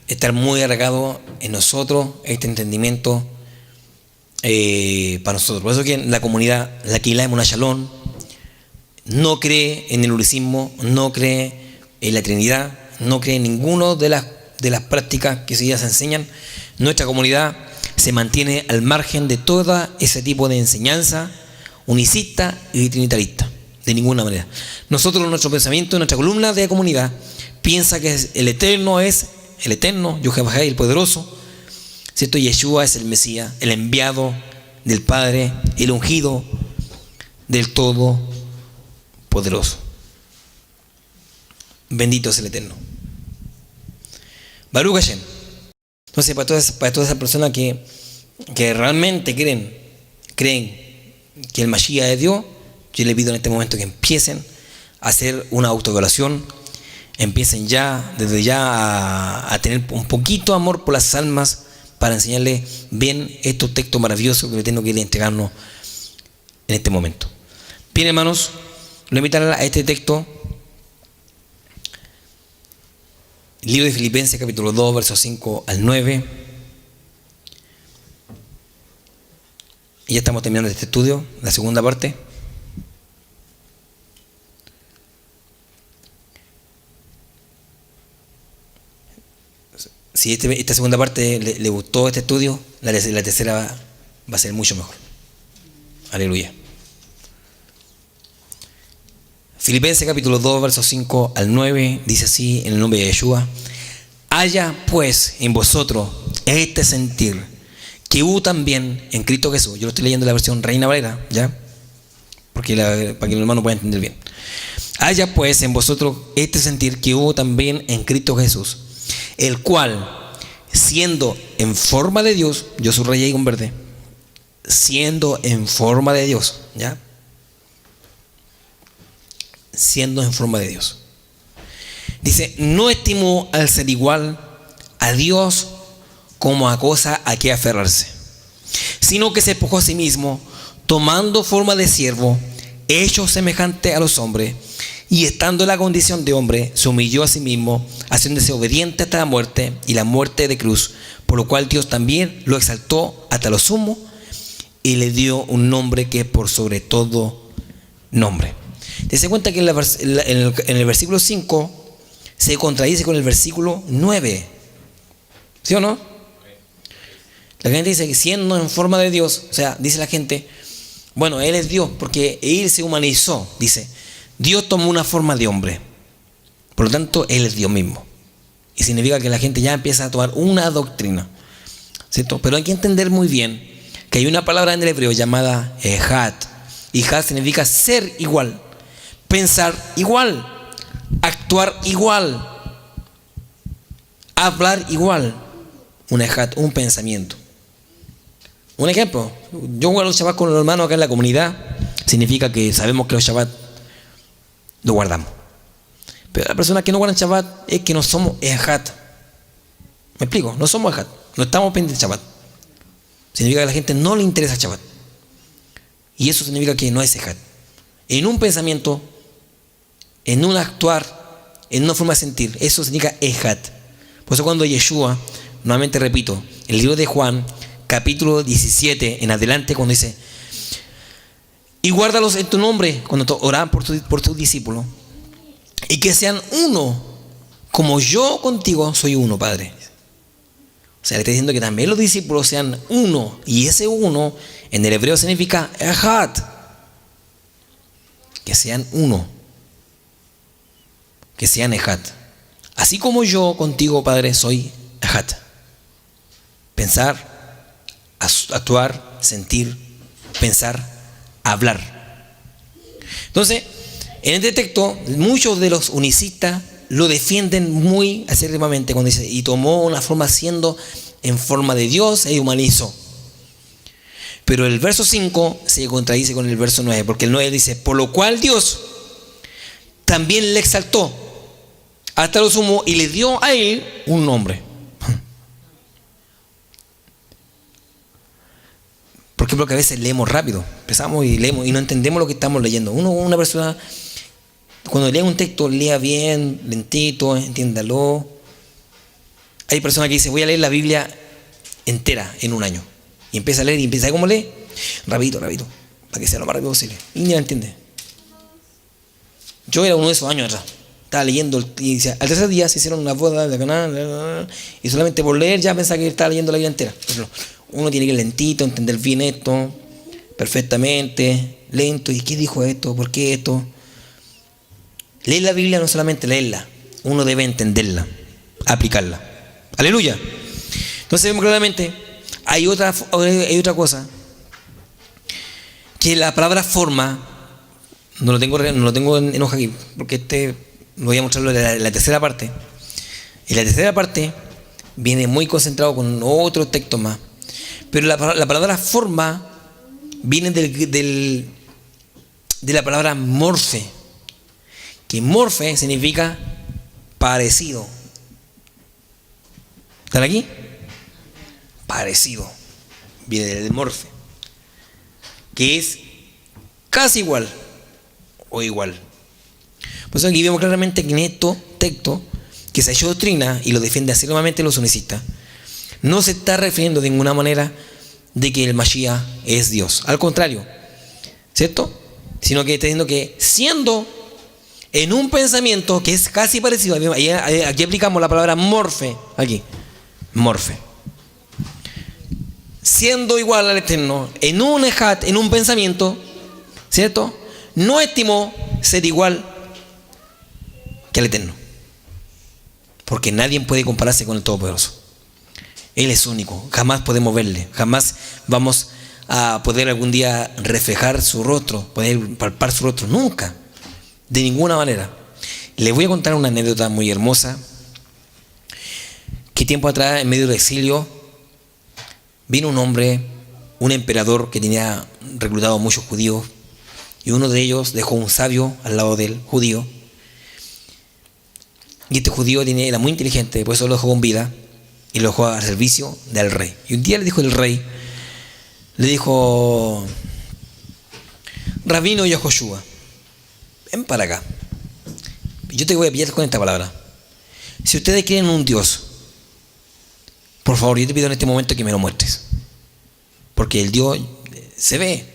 estar muy arraigado en nosotros, este entendimiento para nosotros. Por eso que la comunidad, la Keilah Emunah Shalom, no cree en el unicismo, no cree en la Trinidad, no cree en ninguna de las prácticas que se enseñan. Nuestra comunidad se mantiene al margen de todo ese tipo de enseñanza unicista y trinitarista, de ninguna manera. Nosotros, nuestro pensamiento, nuestra columna de la comunidad, piensa que el Eterno es el Eterno, Yuhevahei, el Poderoso, ¿cierto? Yeshua es el Mesías, el enviado del Padre, el ungido del Todopoderoso. Bendito es el Eterno. Baruch Hashem. Entonces, para todas esas personas que realmente creen que el Mashiach es Dios, yo les pido en este momento que empiecen a hacer una autoevaluación, empiecen desde ya a tener un poquito de amor por las almas, para enseñarles bien estos textos maravillosos que le tengo que entregarnos en este momento. Bien, hermanos, lo invitaré a este texto. Libro de Filipenses, capítulo 2, versos 5 al 9. Y ya estamos terminando este estudio, la segunda parte. Si esta segunda parte le gustó este estudio, la tercera va a ser mucho mejor. Aleluya. Filipenses capítulo 2, versos 5 al 9, dice así en el nombre de Yeshua: haya pues en vosotros este sentir que hubo también en Cristo Jesús. Yo lo estoy leyendo en la versión Reina Valera, ¿ya? Para que el hermano pueda entender bien. Haya pues en vosotros este sentir que hubo también en Cristo Jesús, el cual, siendo en forma de Dios, yo subrayé ahí con verde, siendo en forma de Dios, ¿ya? Siendo en forma de Dios. Dice: no estimó al ser igual a Dios como a cosa a que aferrarse, sino que se despojó a sí mismo, tomando forma de siervo, hecho semejante a los hombres, y estando en la condición de hombre, se humilló a sí mismo, haciéndose obediente hasta la muerte y la muerte de cruz, por lo cual Dios también lo exaltó hasta lo sumo y le dio un nombre que es por sobre todo nombre. Dese cuenta que en el versículo 5 se contradice con el versículo 9. ¿Sí o no? La gente dice que siendo en forma de Dios, o sea, dice la gente, bueno, Él es Dios porque Él se humanizó. Dice, Dios tomó una forma de hombre, por lo tanto, Él es Dios mismo. Y significa que la gente ya empieza a tomar una doctrina, ¿cierto? Pero hay que entender muy bien que hay una palabra en el hebreo llamada ejad. Y ejad significa ser igual, pensar igual, actuar igual, hablar igual. Un ejad, un pensamiento. Un ejemplo, yo guardo los Shabbat con los hermanos acá en la comunidad, significa que sabemos que los Shabbat lo guardamos. Pero la persona que no guarda el Shabbat es que no somos ejad. ¿Me explico? No somos ejad, no estamos pendientes del Shabbat. Significa que a la gente no le interesa el Shabbat. Y eso significa que no es ejad. En un pensamiento, en un actuar, en una forma de sentir, eso significa ejad. Por eso cuando Yeshua, nuevamente repito, el libro de Juan, capítulo 17 en adelante, cuando dice, y guárdalos en tu nombre, cuando oraban por tus discípulos, y que sean uno, como yo contigo soy uno, Padre. O sea, le está diciendo que también los discípulos sean uno, y ese uno en el hebreo significa ejad, que sean uno, que sean ejad. Así como yo contigo, Padre, soy ejad. Pensar, actuar, sentir, pensar, hablar. Entonces, en este texto, muchos de los unicistas lo defienden muy acérrimamente cuando dice, y tomó una forma siendo en forma de Dios e humanizó. Pero el verso 5 se contradice con el verso 9, porque el 9 dice, por lo cual Dios también le exaltó hasta lo sumo y le dio a él un nombre. ¿Por qué? Porque a veces leemos rápido, empezamos y leemos y no entendemos lo que estamos leyendo. Una persona, cuando lee un texto, lea bien, lentito, entiéndalo. Hay personas que dicen, voy a leer la Biblia entera en un año. Y empieza a leer y empieza a cómo lee, rapidito, para que sea lo más rápido posible. Y ni la entiende. Yo era uno de esos años atrás. Estaba leyendo y decía, al tercer día se hicieron una boda de canal y solamente por leer ya pensaba que estaba leyendo la Biblia entera. Pero uno tiene que ir lentito, entender bien esto, perfectamente, lento. ¿Y qué dijo esto? ¿Por qué esto? Leer la Biblia no solamente leerla, uno debe entenderla, aplicarla. Aleluya. Entonces vemos claramente, hay otra cosa, que la palabra forma, no lo tengo en hoja aquí, porque voy a mostrarlo en la tercera parte. En la tercera parte viene muy concentrado con otro texto más. Pero la palabra forma viene de la palabra morfe, que morfe significa parecido. ¿Están aquí? Parecido. Viene del morfe, que es casi igual o igual. Por eso aquí vemos claramente que en este texto, que se ha hecho doctrina y lo defiende acérrimamente los unicistas, no se está refiriendo de ninguna manera de que el Mashiach es Dios. Al contrario, ¿cierto? Sino que está diciendo que siendo en un pensamiento que es casi parecido, aquí aplicamos la palabra morfe, aquí, morfe. Siendo igual al Eterno, en un ejat, en un pensamiento, ¿cierto? No estimó ser igual que al Eterno. Porque nadie puede compararse con el Todopoderoso. Él es único, jamás podemos verle, jamás vamos a poder algún día reflejar su rostro, poder palpar su rostro, nunca, de ninguna manera. Les voy a contar una anécdota muy hermosa, que tiempo atrás, en medio del exilio, vino un hombre, un emperador que tenía reclutado a muchos judíos, y uno de ellos dejó un sabio al lado del judío, y este judío era muy inteligente, por eso lo dejó con vida, y lo dejó al servicio del rey. Y un día le dijo el rey, Rabino Yehoshua, ven para acá. yo te voy a pillar con esta palabra. Si ustedes creen en un Dios, por favor, yo te pido en este momento que me lo muestres. Porque el Dios se ve.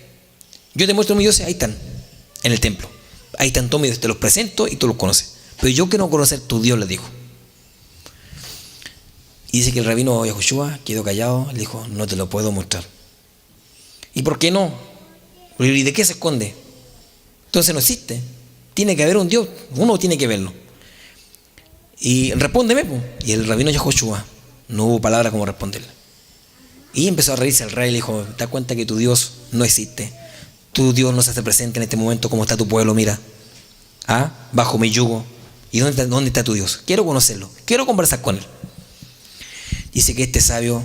Yo te muestro mis dioses, ahí están, en el templo. Ahí están todos mis dioses, te los presento y tú los conoces. Pero yo quiero conocer tu Dios, le dijo. Y dice que el rabino Yahushua quedó callado, le dijo, no te lo puedo mostrar. ¿Y por qué no? ¿Y de qué se esconde? Entonces no existe. Tiene que haber un Dios, uno tiene que verlo. Y respóndeme, pues. Y el rabino Yahushua, no hubo palabra como responderle. Y empezó a reírse el rey y le dijo, te das cuenta que tu Dios no existe. Tu Dios no se hace presente en este momento como está tu pueblo, mira. Bajo mi yugo. ¿Y dónde está tu Dios? Quiero conocerlo, quiero conversar con él. Dice que este sabio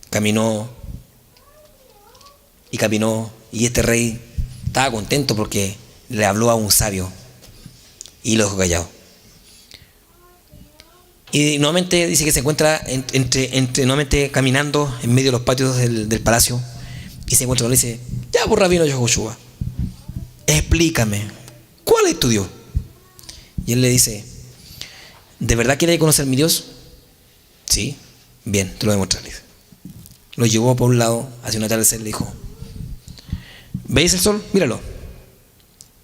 caminó, y este rey estaba contento porque le habló a un sabio y lo dejó callado. Y nuevamente dice que se encuentra nuevamente caminando en medio de los patios del palacio y se encuentra y dice, ya por rabino Yahushua, explícame, ¿cuál es tu Dios? Y él le dice, ¿de verdad quieres conocer mi Dios? Sí, bien, te lo voy a mostrar. Lo llevó por un lado hacia un atardecer, le dijo, ¿veis el sol? Míralo.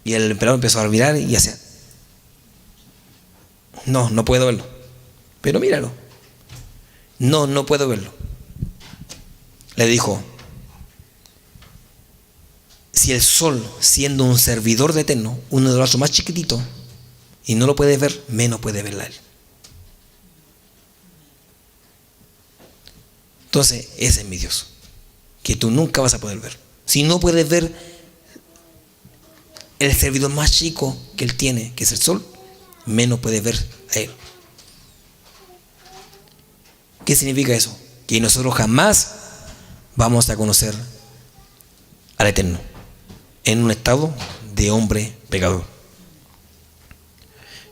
Y el emperador empezó a mirar y hacía, no puedo verlo. Pero míralo. No puedo verlo. Le dijo, si el sol, siendo un servidor de Eterno, uno de los más chiquititos, y no lo puedes ver, menos puede verla él. Entonces, ese es mi Dios, que tú nunca vas a poder ver. Si no puedes ver el servidor más chico que él tiene, que es el sol, menos puedes ver a él. ¿Qué significa eso? Que nosotros jamás vamos a conocer al Eterno en un estado de hombre pecador.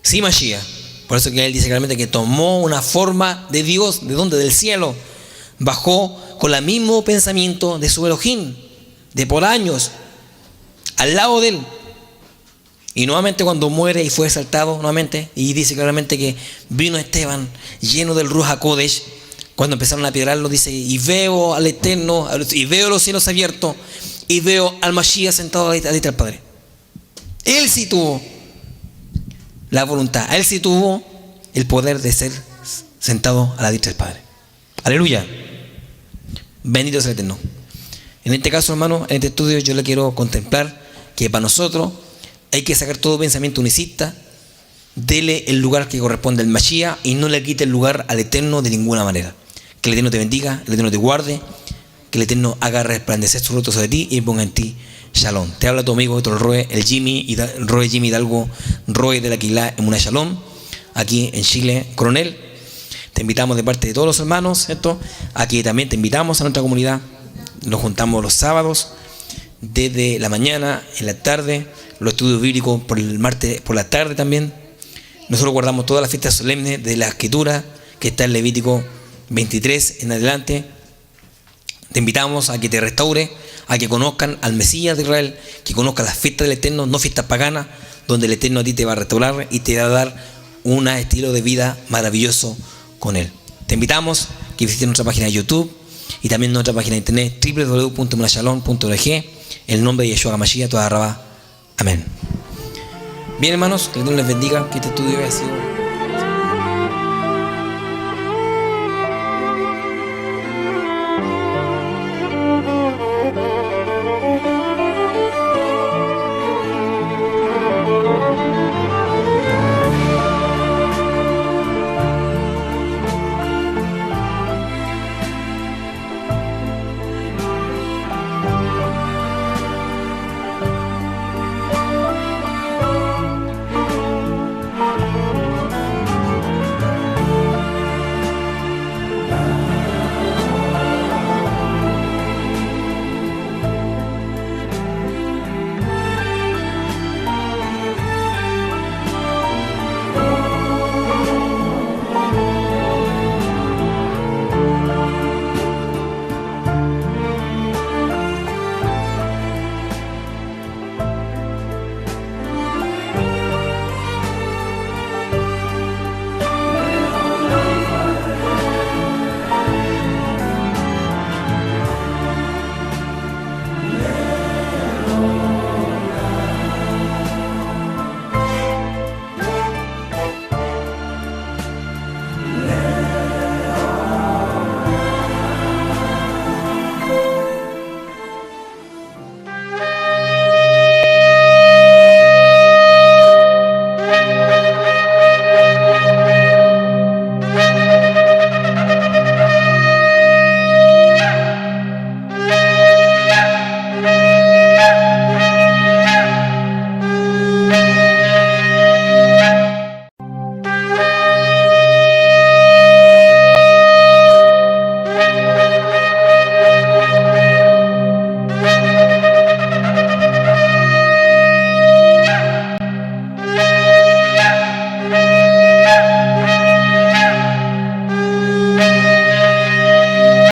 Sí, Mashiach. Por eso que él dice claramente que tomó una forma de Dios. ¿De dónde? Del cielo. Bajó con el mismo pensamiento de su Elohim, de por años, al lado de él. Y nuevamente cuando muere y fue exaltado nuevamente, y dice claramente que vino Esteban lleno del Ruach HaKodesh. Cuando empezaron a piedrarlo, dice, y veo al Eterno, y veo los cielos abiertos, y veo al Mashiach sentado a la diestra del Padre. Él sí tuvo la voluntad, él sí tuvo el poder de ser sentado a la diestra del Padre. Aleluya. Bendito es el Eterno. En este caso, hermano, en este estudio yo le quiero contemplar que para nosotros hay que sacar todo pensamiento unicista, dele el lugar que corresponde al Mashiach y no le quite el lugar al Eterno de ninguna manera. Que el Eterno te bendiga, el Eterno te guarde, que el Eterno haga resplandecer su rostro sobre ti y ponga en ti Shalom. Te habla tu amigo el Roe, el Jimmy Hidalgo, Roe de la Quilá en una Shalom, aquí en Chile, Coronel. Te invitamos de parte de todos los hermanos, ¿cierto? Aquí también te invitamos a nuestra comunidad. Nos juntamos los sábados, desde la mañana, en la tarde, los estudios bíblicos por el martes, por la tarde también. Nosotros guardamos todas las fiestas solemnes de la Escritura, que está en Levítico 23 en adelante. Te invitamos a que te restaure, a que conozcan al Mesías de Israel, que conozcan las fiestas del Eterno, no fiestas paganas, donde el Eterno a ti te va a restaurar y te va a dar un estilo de vida maravilloso con Él. Te invitamos a que visites nuestra página de YouTube y también nuestra página de internet www.munashalom.org. El nombre de Yeshua HaMashiach, toda Rabá. Amén. Bien, hermanos, que el Eterno les bendiga, que este estudio haya sido